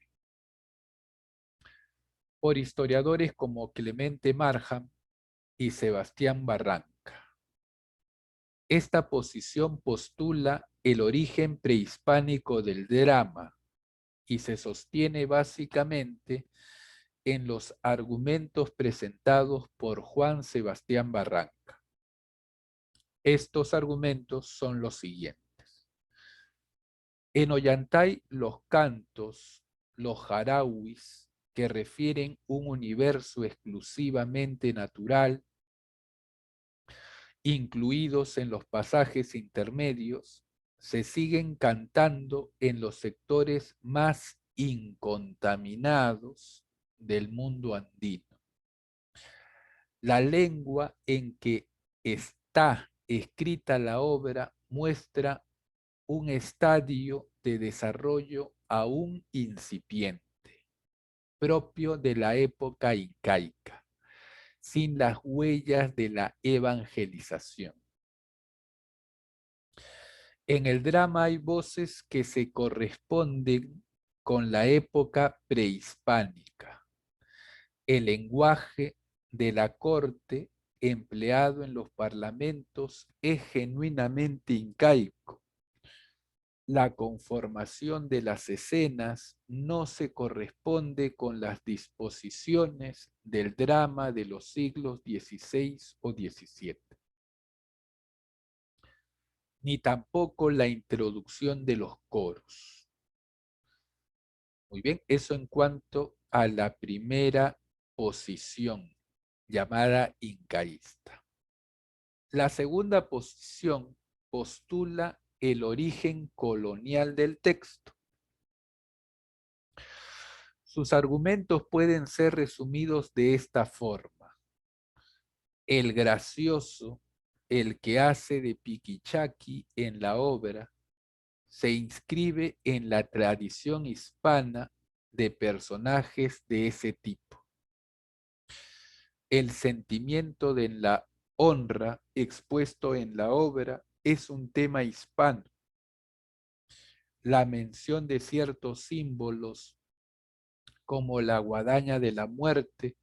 S1: por historiadores como Clemente Marham y Sebastián Barranca. Esta posición postula el origen prehispánico del drama y se sostiene básicamente en los argumentos presentados por Juan Sebastián Barranca. Estos argumentos son los siguientes. En Ollantay, los cantos, los jarauis, que refieren un universo exclusivamente natural, incluidos en los pasajes intermedios, se siguen cantando en los sectores más incontaminados del mundo andino. La lengua en que está escrita la obra muestra un estadio de desarrollo aún incipiente, propio de la época incaica, sin las huellas de la evangelización. En el drama hay voces que se corresponden con la época prehispánica. El lenguaje de la corte empleado en los parlamentos es genuinamente incaico. La conformación de las escenas no se corresponde con las disposiciones del drama de los siglos XVI o XVII, ni tampoco la introducción de los coros. Muy bien, eso en cuanto a la primera posición, llamada incaísta. La segunda posición postula el origen colonial del texto. Sus argumentos pueden ser resumidos de esta forma. El gracioso, el que hace de piquichaqui en la obra, se inscribe en la tradición hispana de personajes de ese tipo. El sentimiento de la honra expuesto en la obra es un tema hispano. La mención de ciertos símbolos como la guadaña de la muerte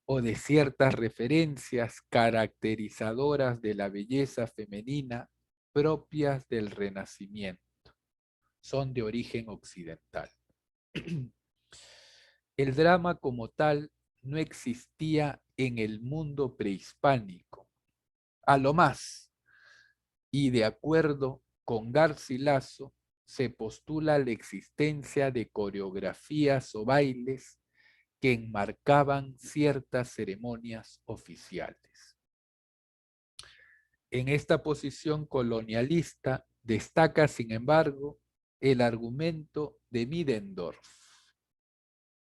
S1: o de ciertas referencias caracterizadoras de la belleza femenina propias del Renacimiento. Son de origen occidental. El drama como tal no existía en el mundo prehispánico. A lo más, y de acuerdo con Garcilaso, se postula la existencia de coreografías o bailes que enmarcaban ciertas ceremonias oficiales. En esta posición colonialista destaca, sin embargo, el argumento de Middendorf,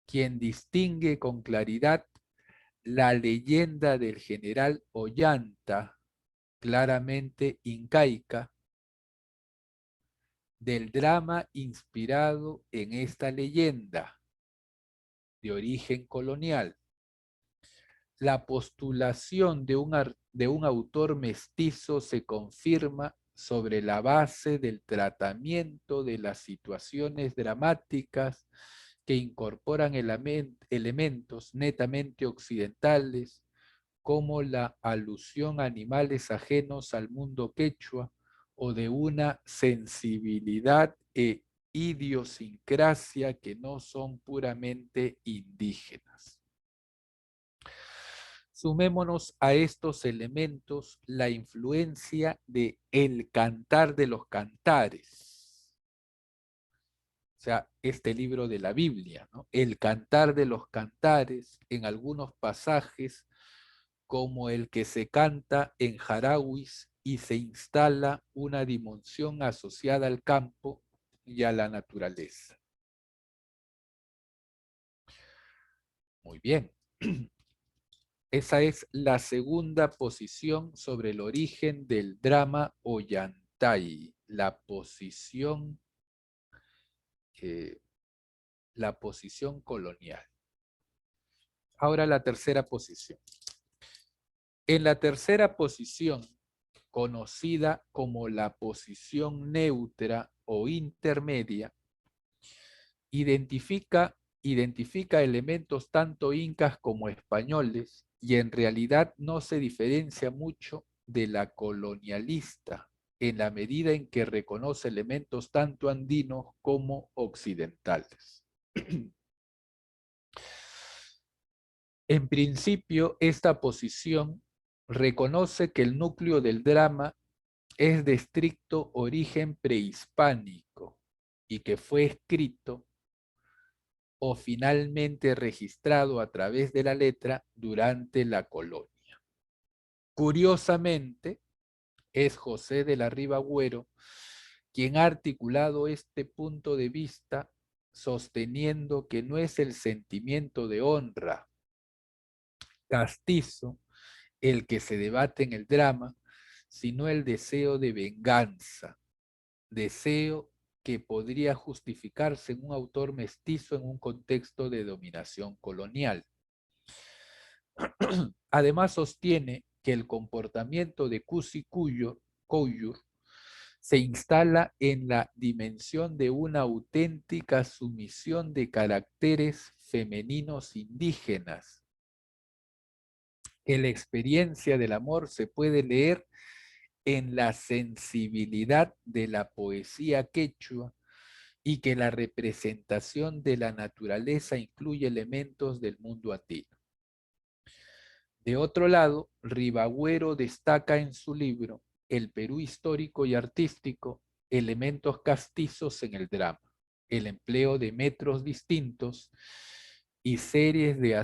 S1: quien distingue con claridad la leyenda del general Ollanta, claramente incaica, del drama inspirado en esta leyenda de origen colonial. La postulación de un autor mestizo se confirma sobre la base del tratamiento de las situaciones dramáticas que incorporan elementos netamente occidentales, como la alusión a animales ajenos al mundo quechua o de una sensibilidad e idiosincrasia que no son puramente indígenas. Sumémonos a estos elementos la influencia de el cantar de los cantares, o sea, este libro de la Biblia, ¿no? El cantar de los cantares, en algunos pasajes, como el que se canta en Jarawis y se instala una dimensión asociada al campo y a la naturaleza. Muy bien. Esa es la segunda posición sobre el origen del drama Ollantay, eh, la posición colonial. Ahora la tercera posición. En la tercera posición, conocida como la posición neutra o intermedia, identifica elementos tanto incas como españoles y en realidad no se diferencia mucho de la colonialista en la medida en que reconoce elementos tanto andinos como occidentales. En principio, esta posición reconoce que el núcleo del drama es de estricto origen prehispánico y que fue escrito o finalmente registrado a través de la letra durante la colonia. Curiosamente, es José de la Riva Agüero quien ha articulado este punto de vista sosteniendo que no es el sentimiento de honra castizo el que se debate en el drama, sino el deseo de venganza, deseo que podría justificarse en un autor mestizo en un contexto de dominación colonial. Además sostiene que el comportamiento de Cusi Coyur se instala en la dimensión de una auténtica sumisión de caracteres femeninos indígenas, que la experiencia del amor se puede leer en la sensibilidad de la poesía quechua y que la representación de la naturaleza incluye elementos del mundo andino. De otro lado, Ribagüero destaca en su libro El Perú histórico y artístico, elementos castizos en el drama, el empleo de metros distintos y series de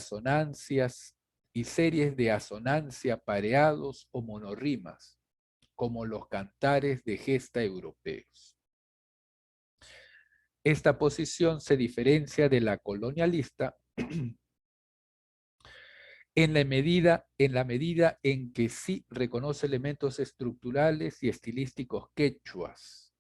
S1: asonancia pareados o monorrimas, como los cantares de gesta europeos. Esta posición se diferencia de la colonialista en la medida en que sí reconoce elementos estructurales y estilísticos quechuas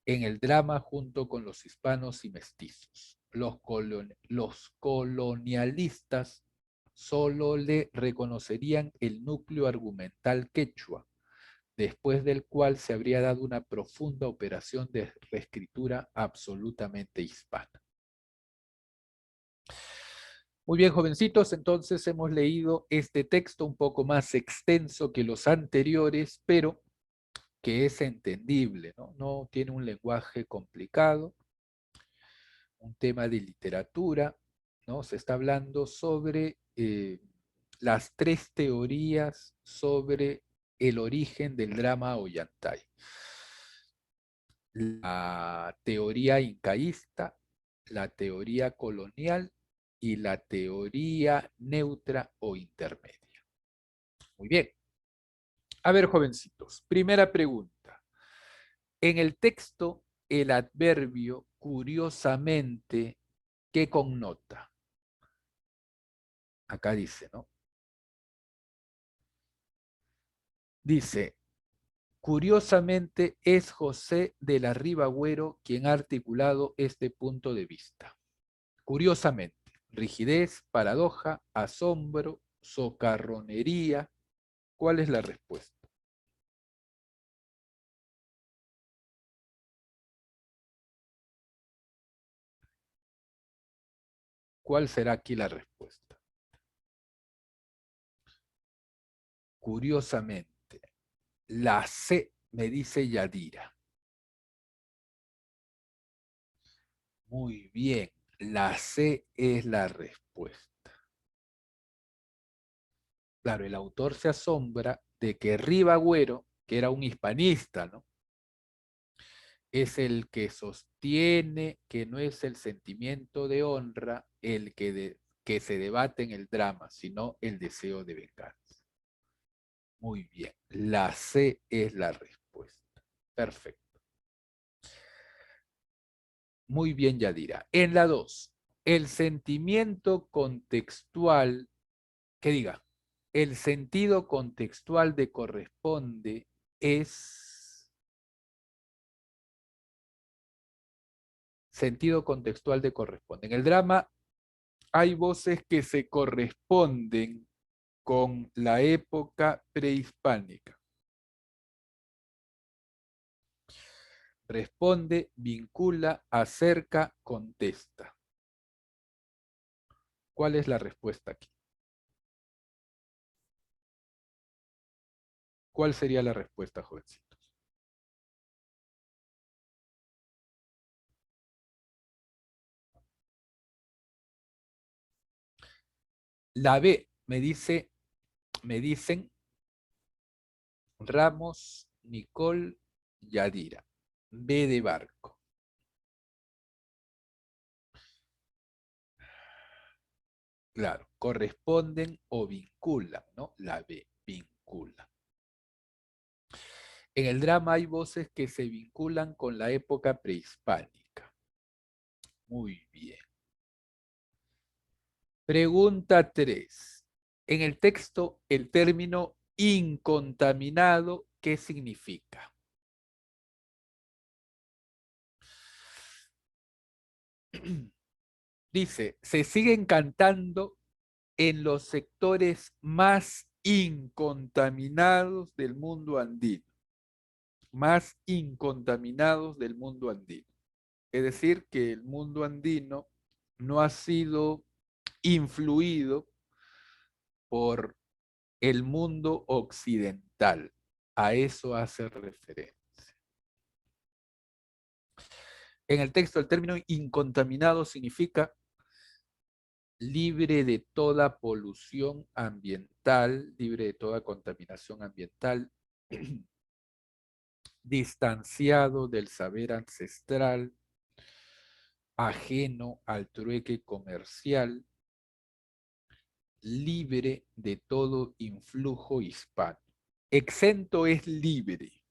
S1: en el drama junto con los hispanos y mestizos. Los colonialistas solo le reconocerían el núcleo argumental quechua, después del cual se habría dado una profunda operación de reescritura absolutamente hispana. Muy bien, jovencitos, entonces hemos leído este texto un poco más extenso que los anteriores, pero que es entendible, ¿no? No tiene un lenguaje complicado, un tema de literatura, ¿no? Se está hablando sobre las tres teorías sobre el origen del drama Ollantay. La teoría incaísta, la teoría colonial y la teoría neutra o intermedia. Muy bien. A ver, jovencitos, primera pregunta. En el texto, el adverbio, curiosamente, ¿qué connota? Acá dice, ¿no? Dice, curiosamente es José de la Riva Agüero quien ha articulado este punto de vista. Curiosamente, rigidez, paradoja, asombro, socarronería. ¿Cuál es la respuesta? ¿Cuál será aquí la respuesta? Curiosamente, la C, me dice Yadira. Muy bien, la C es la respuesta. Claro, el autor se asombra de que Ribagüero, que era un hispanista, ¿no? Es el que sostiene que no es el sentimiento de honra el que se debate en el drama, sino el deseo de venganza. Muy bien, la C es la respuesta. Perfecto. Muy bien, Yadira. En la 2, el sentimiento contextual, que diga, el sentido contextual de corresponde es sentido contextual de corresponde. En el drama hay voces que se corresponden con la época prehispánica. Responde, vincula, acerca, contesta. ¿Cuál es la respuesta aquí? ¿Cuál sería la respuesta, jovencitos? La B, me dicen Ramos, Nicole, Yadira. B de barco. Claro, corresponden o vinculan, ¿no? La B, vincula. En el drama hay voces que se vinculan con la época prehispánica. Muy bien. Pregunta 3. En el texto, el término incontaminado, ¿qué significa? Dice, se siguen cantando en los sectores más incontaminados del mundo andino. Más incontaminados del mundo andino. Es decir, que el mundo andino no ha sido influido por el mundo occidental. A eso hace referencia. En el texto, el término incontaminado significa libre de toda polución ambiental, libre de toda contaminación ambiental, distanciado del saber ancestral, ajeno al trueque comercial, libre de todo influjo hispano. Exento es libre.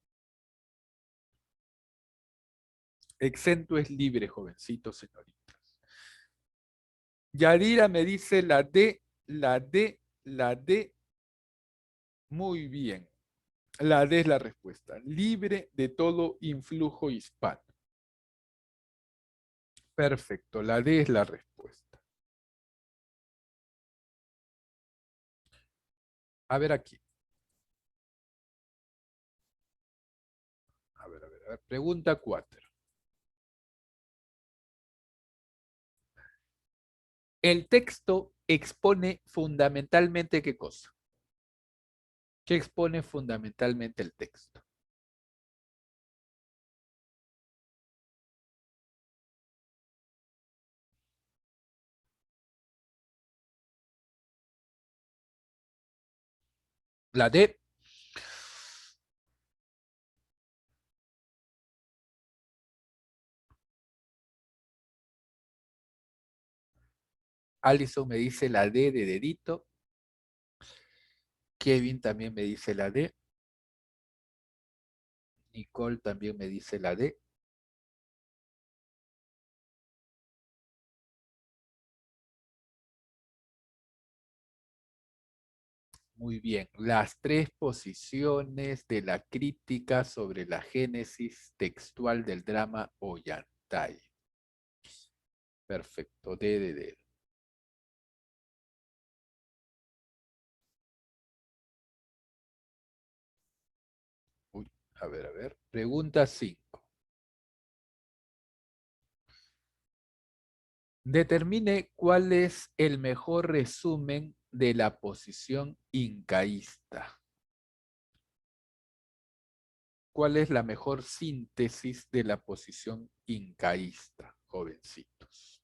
S1: Exento es libre, jovencitos, señoritas. Yadira me dice la D, la D, la D. Muy bien. La D es la respuesta. Libre de todo influjo hispano. Perfecto. La D es la respuesta. A ver aquí. A ver. Pregunta 4. El texto expone fundamentalmente ¿qué cosa? ¿Qué expone fundamentalmente el texto? La D. Alison me dice la D de dedito. Kevin también me dice la D. Nicole también me dice la D. Muy bien. Las tres posiciones de la crítica sobre la génesis textual del drama Ollantay. Perfecto. D de D. Uy, a ver, a ver. Pregunta 5. Determine cuál es el mejor resumen de la posición incaísta. ¿Cuál es la mejor síntesis de la posición incaísta, jovencitos?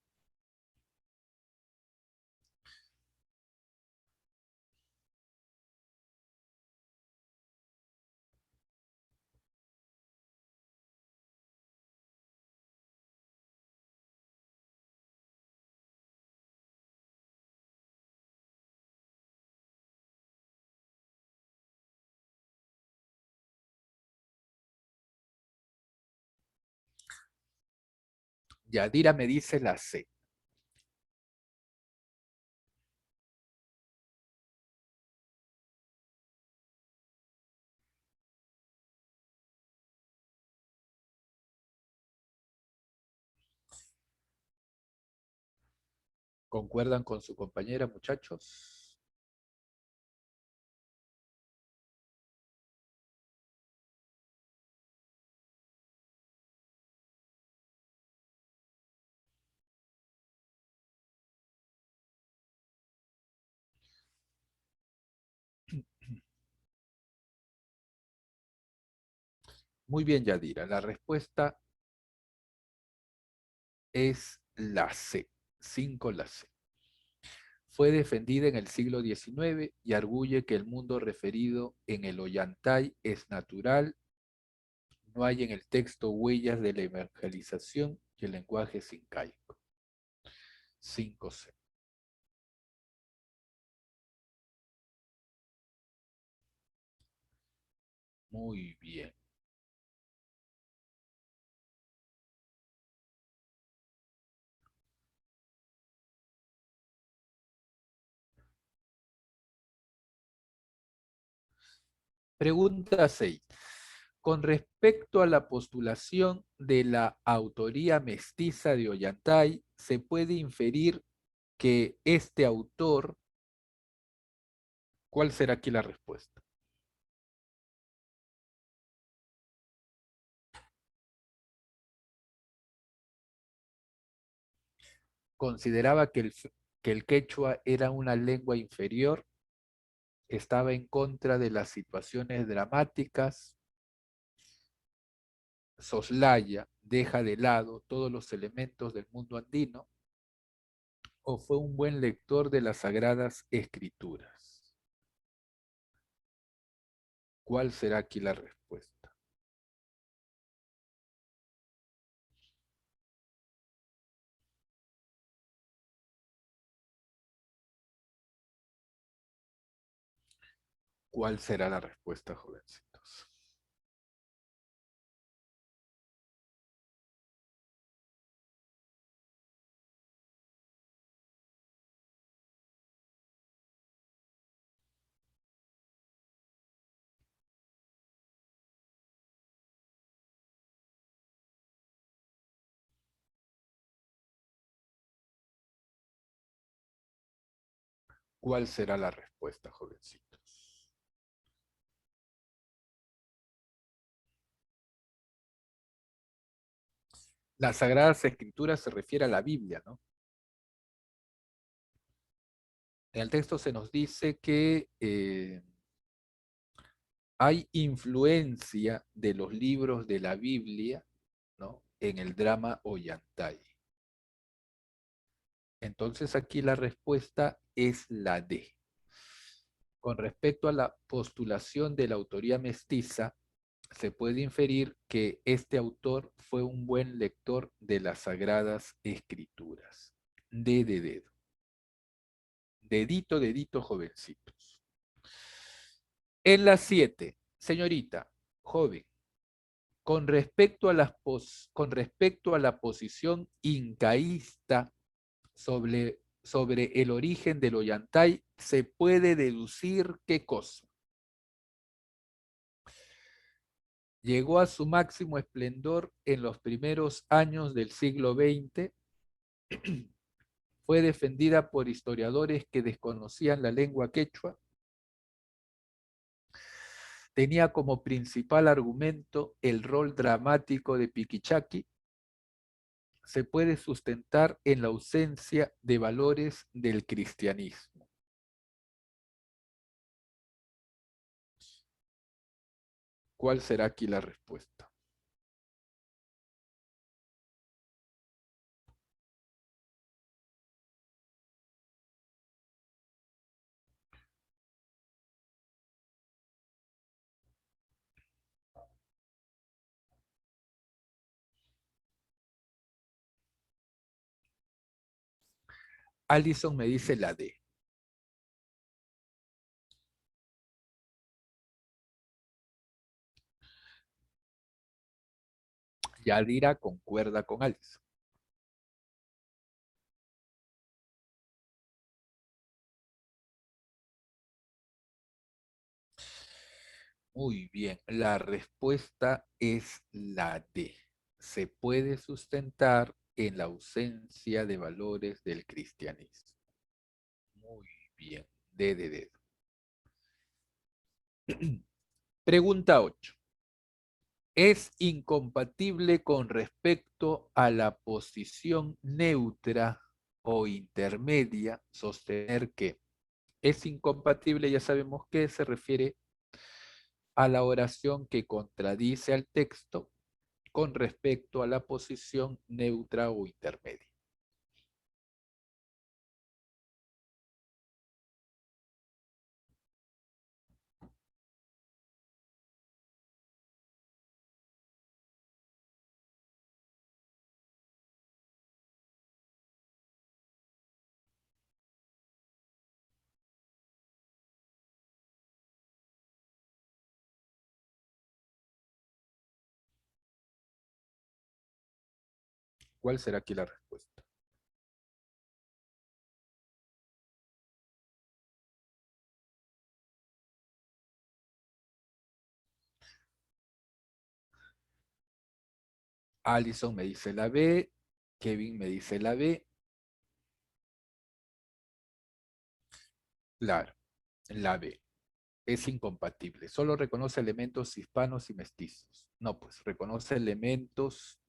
S1: Yadira me dice la C. ¿Concuerdan con su compañera, muchachos? Muy bien, Yadira. La respuesta es la C. 5 la C. Fue defendida en el siglo XIX y arguye que el mundo referido en el Ollantay es natural, no hay en el texto huellas de la evangelización y el lenguaje es incaico. 5C. Muy bien. Pregunta 6. Con respecto a la postulación de la autoría mestiza de Ollantay, se puede inferir que este autor, ¿cuál será aquí la respuesta? Consideraba que el quechua era una lengua inferior, estaba en contra de las situaciones dramáticas, soslaya, deja de lado todos los elementos del mundo andino, o fue un buen lector de las sagradas escrituras. ¿Cuál será aquí la respuesta? ¿Cuál será la respuesta, jovencitos? ¿Cuál será la respuesta, jovencitos? Las sagradas escrituras se refiere a la Biblia, ¿no? En el texto se nos dice que hay influencia de los libros de la Biblia, ¿no? En el drama Ollantay. Entonces aquí la respuesta es la D. Con respecto a la postulación de la autoría mestiza, se puede inferir que este autor fue un buen lector de las sagradas escrituras. D de dedo. Dedito, dedito, jovencitos. En la 7, señorita, joven, con respecto a la posición incaísta sobre el origen del Ollantay, se puede deducir qué cosa. Llegó a su máximo esplendor en los primeros años del siglo XX, fue defendida por historiadores que desconocían la lengua quechua, tenía como principal argumento el rol dramático de Piquichaqui, se puede sustentar en la ausencia de valores del cristianismo? ¿Cuál será aquí la respuesta? Allison me dice la D. Yadira concuerda con Allison. Muy bien, la respuesta es la D. Se puede sustentar en la ausencia de valores del cristianismo. Muy bien, D de dedo. Pregunta 8. Es incompatible con respecto a la posición neutra o intermedia sostener que es incompatible, ya sabemos que se refiere a la oración que contradice al texto con respecto a la posición neutra o intermedia. ¿Cuál será aquí la respuesta? Alison me dice la B, Kevin me dice la B. Claro, la B. Es incompatible. Solo reconoce elementos hispanos y mestizos. No, pues reconoce elementos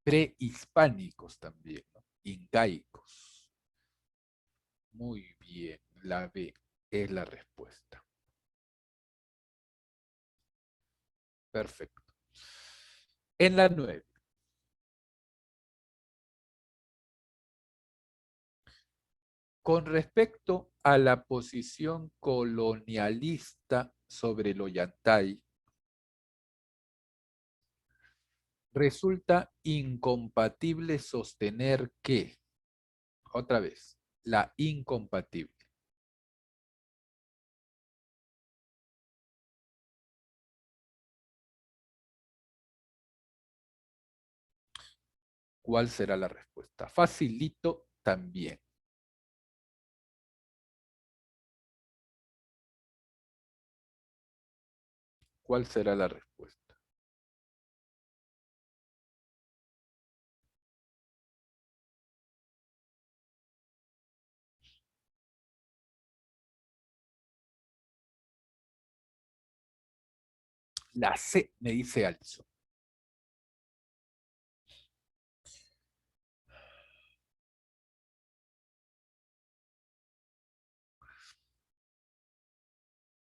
S1: prehispánicos también, ¿no? Incaicos. Muy bien, la B es la respuesta. Perfecto. En la 9. Con respecto a la posición colonialista sobre el Ollantay, resulta incompatible sostener que, otra vez, la incompatible. ¿Cuál será la respuesta? Facilito también. ¿Cuál será la respuesta? La C, me dice Alison.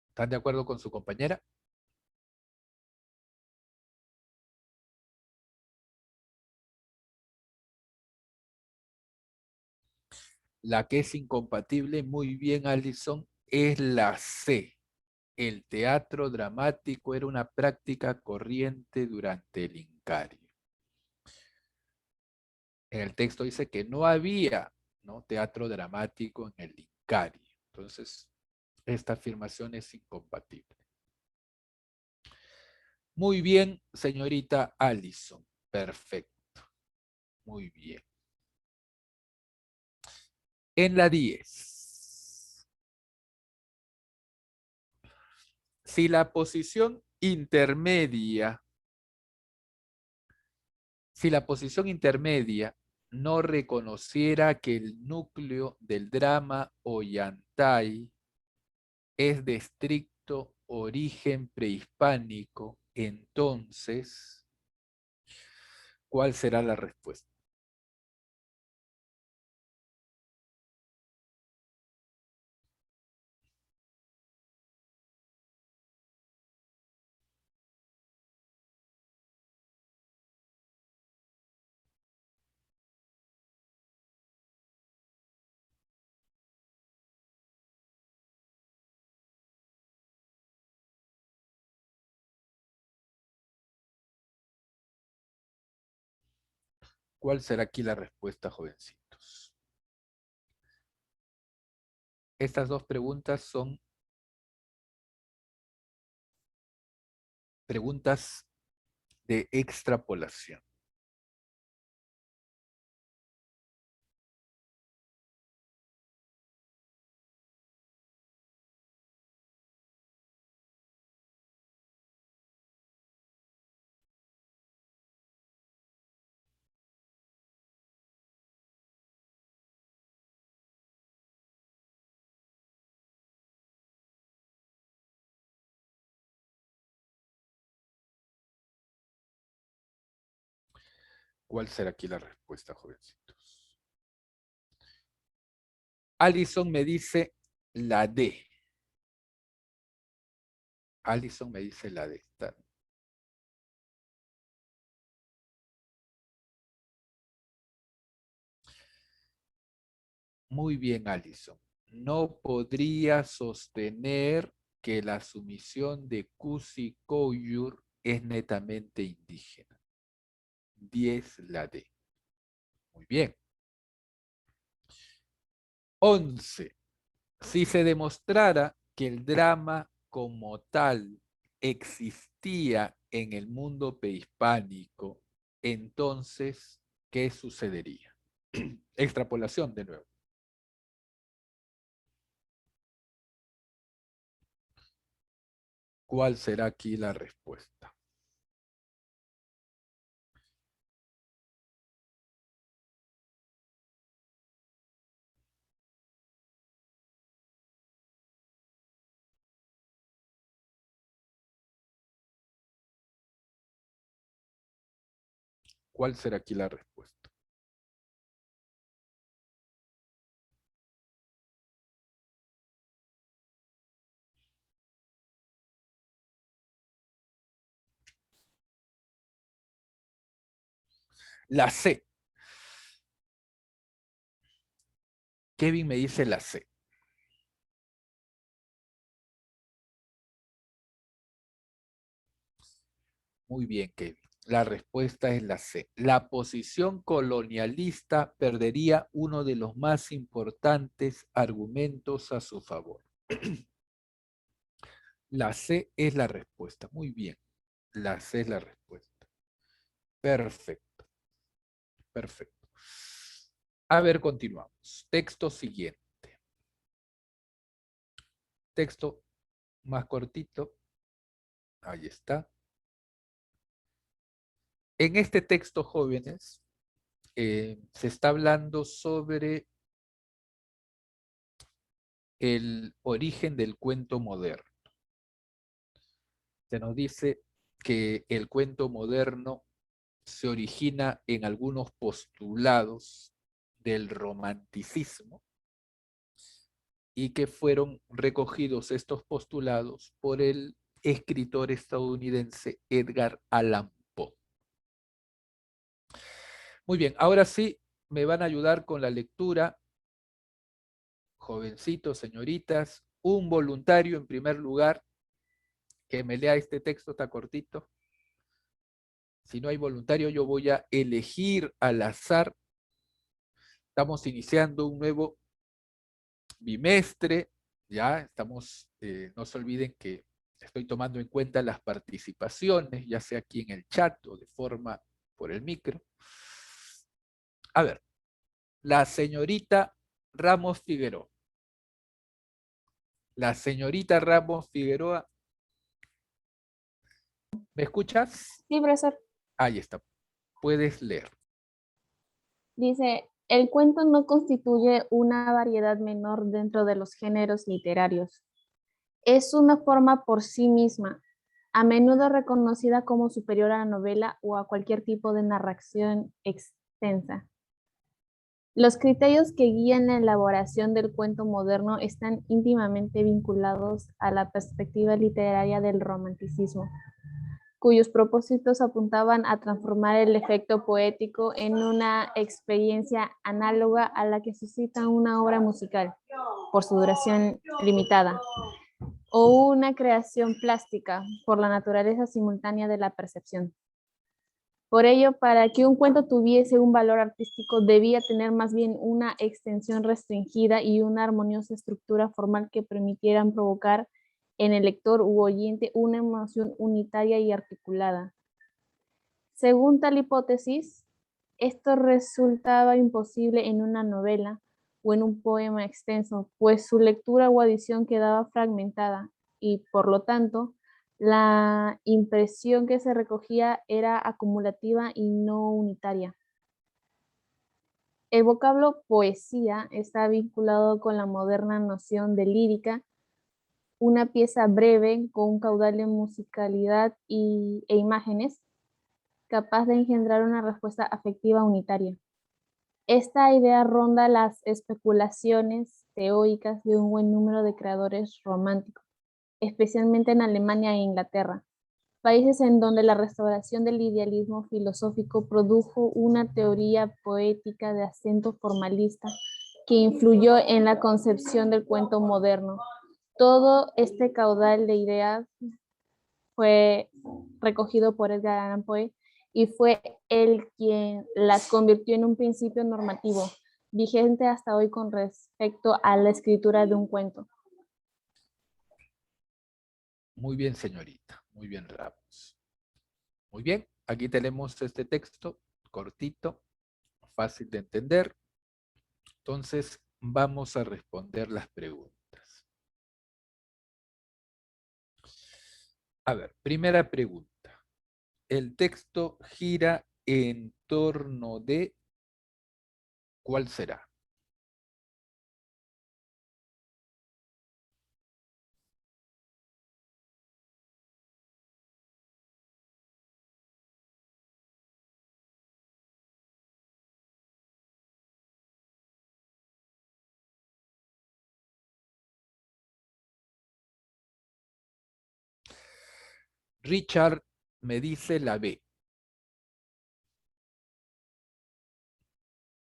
S1: ¿Están de acuerdo con su compañera? La que es incompatible, muy bien, Alison, es la C. El teatro dramático era una práctica corriente durante el Incario. En el texto dice que no había, ¿no?, teatro dramático en el Incario. Entonces, esta afirmación es incompatible. Muy bien, señorita Allison. Perfecto. Muy bien. En la 10. Si la posición intermedia, si la posición intermedia no reconociera que el núcleo del drama Ollantay es de estricto origen prehispánico, entonces, ¿Cuál será la respuesta? ¿Cuál será aquí la respuesta, jovencitos? Estas dos preguntas son preguntas de extrapolación. ¿Cuál será aquí la respuesta, jovencitos? Alison me dice la D. Alison me dice la D. Muy bien, Alison. No podría sostener que la sumisión de Kusi Koyur es netamente indígena. 10 la D. Muy bien. 11. Si se demostrara que el drama como tal existía en el mundo prehispánico, entonces, ¿qué sucedería? Extrapolación de nuevo. ¿Cuál será aquí la respuesta? ¿Cuál será aquí la respuesta? La C. Kevin me dice la C. Muy bien, Kevin. La respuesta es la C. La posición colonialista perdería uno de los más importantes argumentos a su favor. La C es la respuesta. Muy bien. La C es la respuesta. Perfecto. Perfecto. A ver, continuamos. Texto siguiente. Texto más cortito. Ahí está. En este texto, jóvenes, se está hablando sobre el origen del cuento moderno. Se nos dice que el cuento moderno se origina en algunos postulados del romanticismo y que fueron recogidos estos postulados por el escritor estadounidense Edgar Allan Poe. Muy bien, ahora sí me van a ayudar con la lectura, jovencitos, señoritas, un voluntario en primer lugar que me lea este texto, está cortito. Si no hay voluntario, yo voy a elegir al azar. Estamos iniciando un nuevo bimestre, ya estamos, no se olviden que estoy tomando en cuenta las participaciones, ya sea aquí en el chat o de forma por el micro. A ver, la señorita Ramos Figueroa. La señorita Ramos Figueroa, ¿me escuchas?
S2: Sí, profesor.
S1: Ahí está, puedes leer.
S2: Dice, el cuento no constituye una variedad menor dentro de los géneros literarios. Es una forma por sí misma, a menudo reconocida como superior a la novela o a cualquier tipo de narración extensa. Los criterios que guían la elaboración del cuento moderno están íntimamente vinculados a la perspectiva literaria del romanticismo, cuyos propósitos apuntaban a transformar el efecto poético en una experiencia análoga a la que suscita una obra musical, por su duración limitada, o una creación plástica, por la naturaleza simultánea de la percepción. Por ello, para que un cuento tuviese un valor artístico, debía tener más bien una extensión restringida y una armoniosa estructura formal que permitieran provocar en el lector u oyente una emoción unitaria y articulada. Según tal hipótesis, esto resultaba imposible en una novela o en un poema extenso, pues su lectura o adición quedaba fragmentada y, por lo tanto, la impresión que se recogía era acumulativa y no unitaria. El vocablo poesía está vinculado con la moderna noción de lírica, una pieza breve con un caudal de musicalidad e imágenes, capaz de engendrar una respuesta afectiva unitaria. Esta idea ronda las especulaciones teóricas de un buen número de creadores románticos, especialmente en Alemania e Inglaterra, países en donde la restauración del idealismo filosófico produjo una teoría poética de acento formalista que influyó en la concepción del cuento moderno. Todo este caudal de ideas fue recogido por Edgar Allan Poe y fue él quien las convirtió en un principio normativo vigente hasta hoy con respecto a la escritura de un cuento.
S1: Muy bien, señorita. Muy bien, Ramos. Muy bien, aquí tenemos este texto cortito, fácil de entender. Entonces, vamos a responder las preguntas. A ver, primera pregunta. El texto gira en torno de ¿cuál será? Richard me dice la B.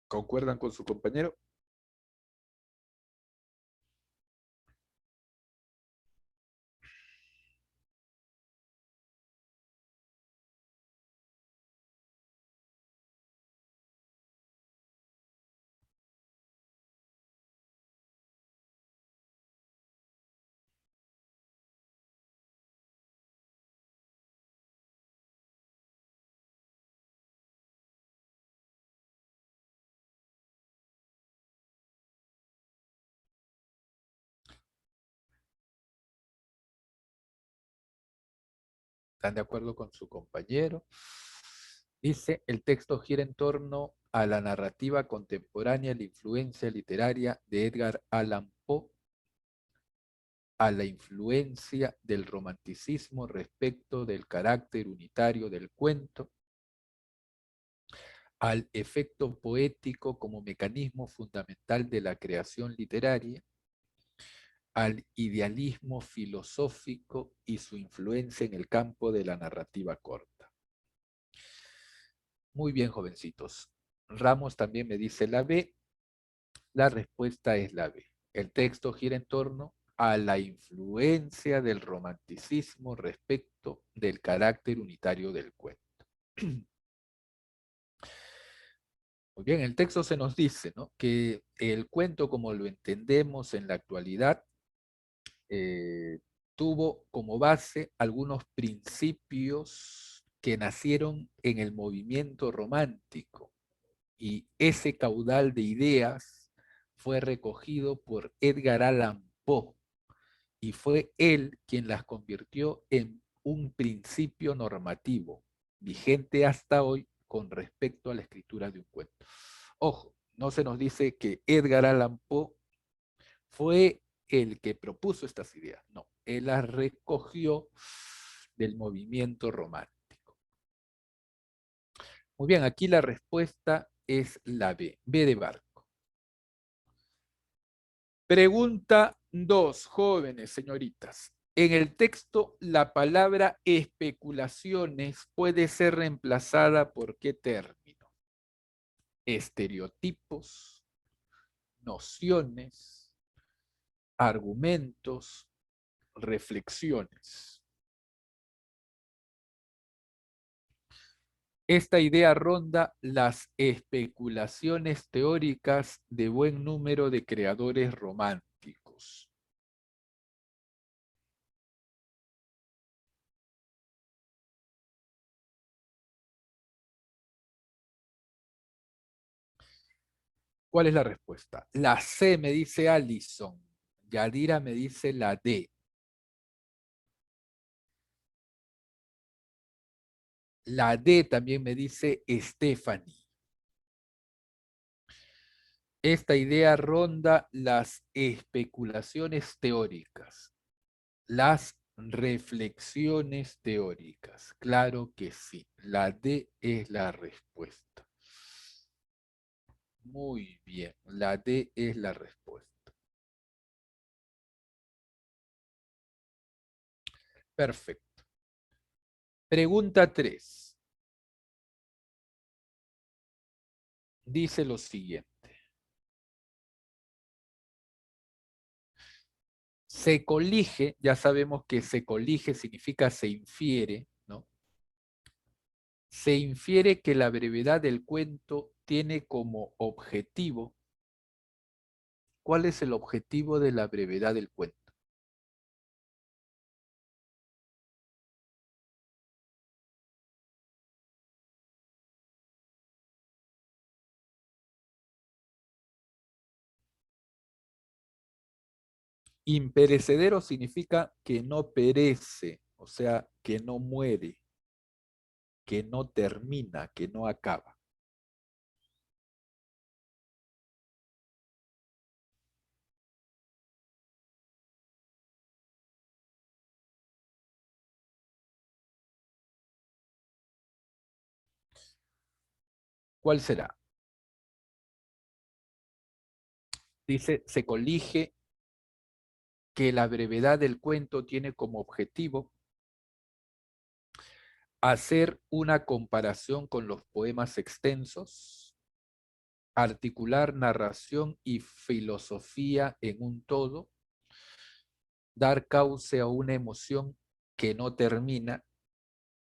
S1: ¿Concuerdan con su compañero? ¿Están de acuerdo con su compañero? Dice, el texto gira en torno a la narrativa contemporánea, la influencia literaria de Edgar Allan Poe, a la influencia del romanticismo respecto del carácter unitario del cuento, al efecto poético como mecanismo fundamental de la creación literaria, al idealismo filosófico y su influencia en el campo de la narrativa corta. Muy bien, jovencitos. Ramos también me dice la B. La respuesta es la B. El texto gira en torno a la influencia del romanticismo respecto del carácter unitario del cuento. Muy bien, el texto se nos dice, ¿no?, que el cuento como lo entendemos en la actualidad eh, tuvo como base algunos principios que nacieron en el movimiento romántico y ese caudal de ideas fue recogido por Edgar Allan Poe y fue él quien las convirtió en un principio normativo vigente hasta hoy con respecto a la escritura de un cuento. Ojo, no se nos dice que Edgar Allan Poe fue el que propuso estas ideas, no, él las recogió del movimiento romántico. Muy bien, aquí la respuesta es la B, B de barco. Pregunta 2, jóvenes señoritas. En el texto, la palabra especulaciones puede ser reemplazada por ¿qué término? Estereotipos, nociones, argumentos, reflexiones. Esta idea ronda las especulaciones teóricas de buen número de creadores románticos. ¿Cuál es la respuesta? La C me dice Allison. Yadira me dice la D. La D también me dice Stephanie. Esta idea ronda las especulaciones teóricas, las reflexiones teóricas. Claro que sí. La D es la respuesta. Muy bien. La D es la respuesta. Perfecto. Pregunta 3. Dice lo siguiente. Se colige, ya sabemos que se colige significa se infiere, ¿no? Se infiere que la brevedad del cuento tiene como objetivo. ¿Cuál es el objetivo de la brevedad del cuento? Imperecedero significa que no perece, o sea, que no muere, que no termina, que no acaba. ¿Cuál será? Dice, se colige que la brevedad del cuento tiene como objetivo hacer una comparación con los poemas extensos, articular narración y filosofía en un todo, dar cauce a una emoción que no termina,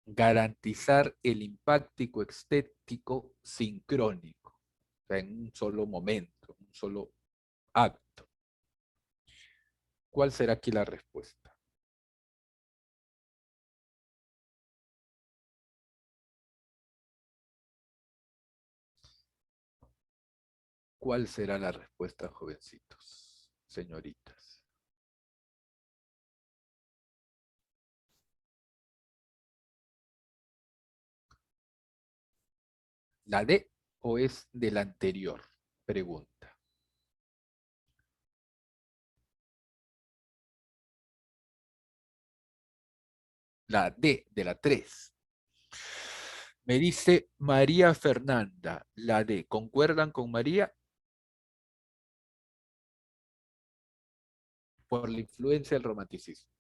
S1: garantizar el impacto estético sincrónico, o sea, en un solo momento, un solo acto. ¿Cuál será aquí la respuesta? ¿Cuál será la respuesta, jovencitos, señoritas? ¿La D o es de la anterior? Pregunta. La D de la 3. Me dice María Fernanda, la D. ¿Concuerdan con María? Por la influencia del romanticismo.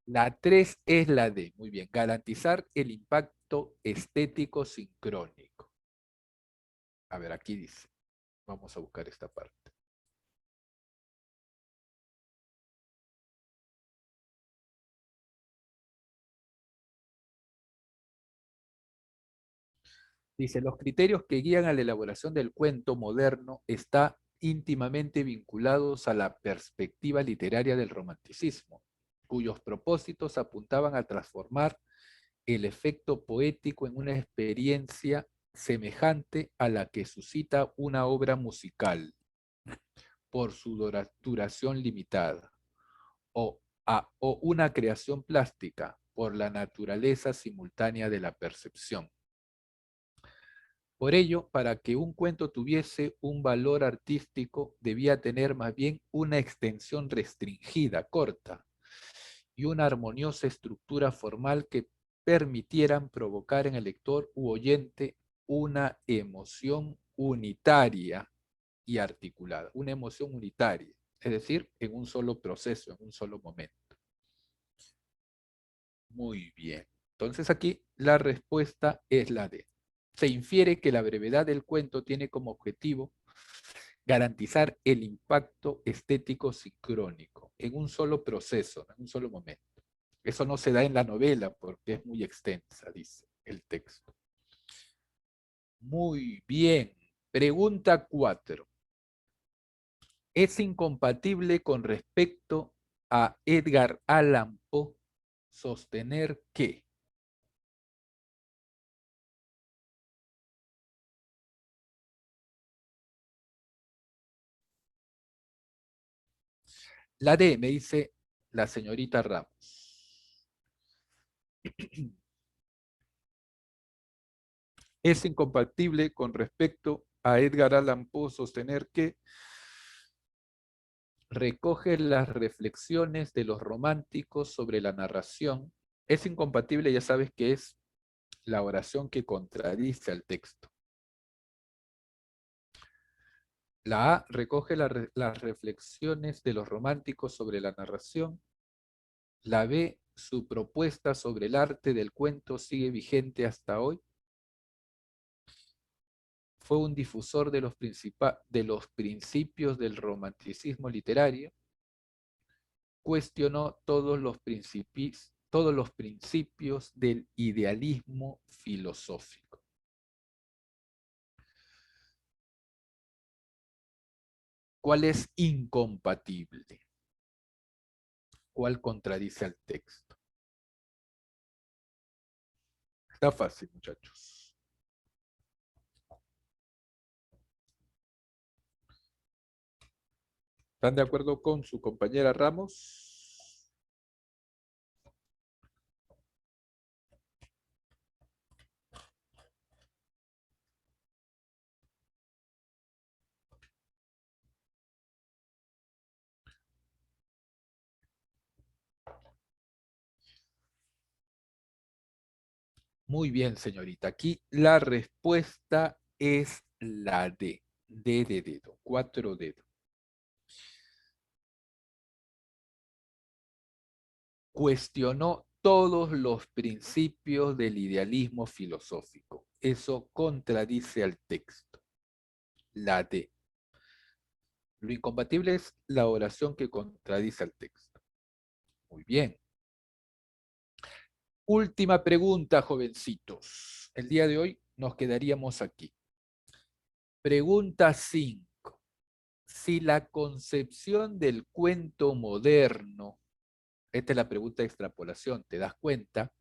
S1: La 3 es la D. Muy bien. Garantizar el impacto estético sincrónico. A ver, aquí dice. Vamos a buscar esta parte. Dice, los criterios que guían a la elaboración del cuento moderno están íntimamente vinculados a la perspectiva literaria del romanticismo, cuyos propósitos apuntaban a transformar el efecto poético en una experiencia semejante a la que suscita una obra musical por su duración limitada, o una creación plástica por la naturaleza simultánea de la percepción. Por ello, para que un cuento tuviese un valor artístico, debía tener más bien una extensión restringida, corta, y una armoniosa estructura formal que permitieran provocar en el lector u oyente una emoción unitaria y articulada, una emoción unitaria, es decir, en un solo proceso, en un solo momento. Muy bien. Entonces aquí la respuesta es la D. Se infiere que la brevedad del cuento tiene como objetivo garantizar el impacto estético sincrónico en un solo proceso, en un solo momento. Eso no se da en la novela porque es muy extensa, dice el texto. Muy bien. Pregunta 4. Es incompatible con respecto a Edgar Allan Poe sostener que la D, me dice la señorita Ramos. Es incompatible con respecto a Edgar Allan Poe sostener que recoge las reflexiones de los románticos sobre la narración. Es incompatible, ya sabes que es la oración que contradice al texto. La A recoge las reflexiones de los románticos sobre la narración. La B, su propuesta sobre el arte del cuento sigue vigente hasta hoy. Fue un difusor de los principios del romanticismo literario. Cuestionó todos los principios del idealismo filosófico. ¿Cuál es incompatible? ¿Cuál contradice al texto? Está fácil, muchachos. ¿Están de acuerdo con su compañera Ramos? Muy bien, señorita. Aquí la respuesta es la D. D de dedo. 4 dedos. Cuestionó todos los principios del idealismo filosófico. Eso contradice al texto. La D. Lo incompatible es la oración que contradice al texto. Muy bien. Última pregunta, jovencitos. El día de hoy nos quedaríamos aquí. Pregunta 5. Si la concepción del cuento moderno, esta es la pregunta de extrapolación, ¿te das cuenta?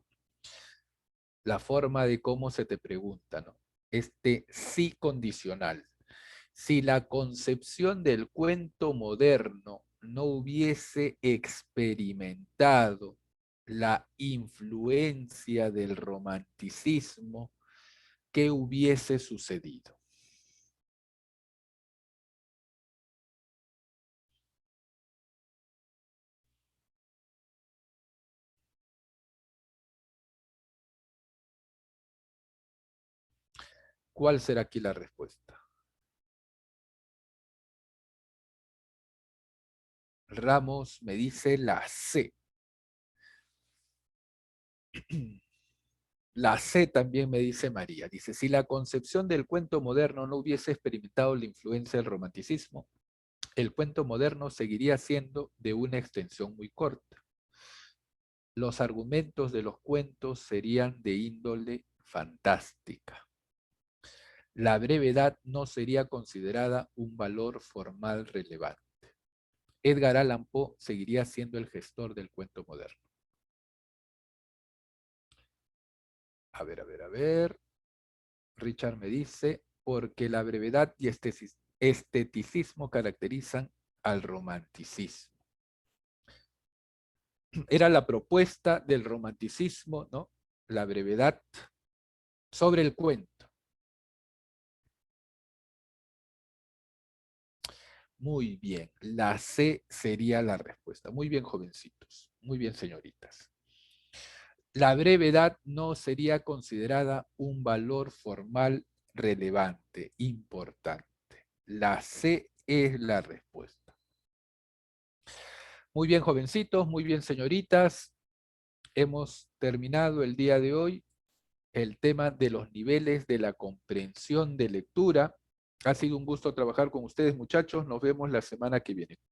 S1: La forma de cómo se te pregunta, ¿no? Este sí condicional. Si la concepción del cuento moderno no hubiese experimentado la influencia del romanticismo, ¿qué hubiese sucedido? ¿Cuál será aquí la respuesta? Ramos me dice la C. La C también me dice María. Dice, si la concepción del cuento moderno no hubiese experimentado la influencia del romanticismo, el cuento moderno seguiría siendo de una extensión muy corta. Los argumentos de los cuentos serían de índole fantástica. La brevedad no sería considerada un valor formal relevante. Edgar Allan Poe seguiría siendo el gestor del cuento moderno. A ver, a ver, a ver. Richard me dice, porque la brevedad y esteticismo caracterizan al romanticismo. Era la propuesta del romanticismo, ¿no? La brevedad sobre el cuento. Muy bien, la C sería la respuesta. Muy bien, jovencitos. Muy bien, señoritas. La brevedad no sería considerada un valor formal relevante, importante. La C es la respuesta. Muy bien, jovencitos, muy bien, señoritas. Hemos terminado el día de hoy el tema de los niveles de la comprensión de lectura. Ha sido un gusto trabajar con ustedes, muchachos. Nos vemos la semana que viene.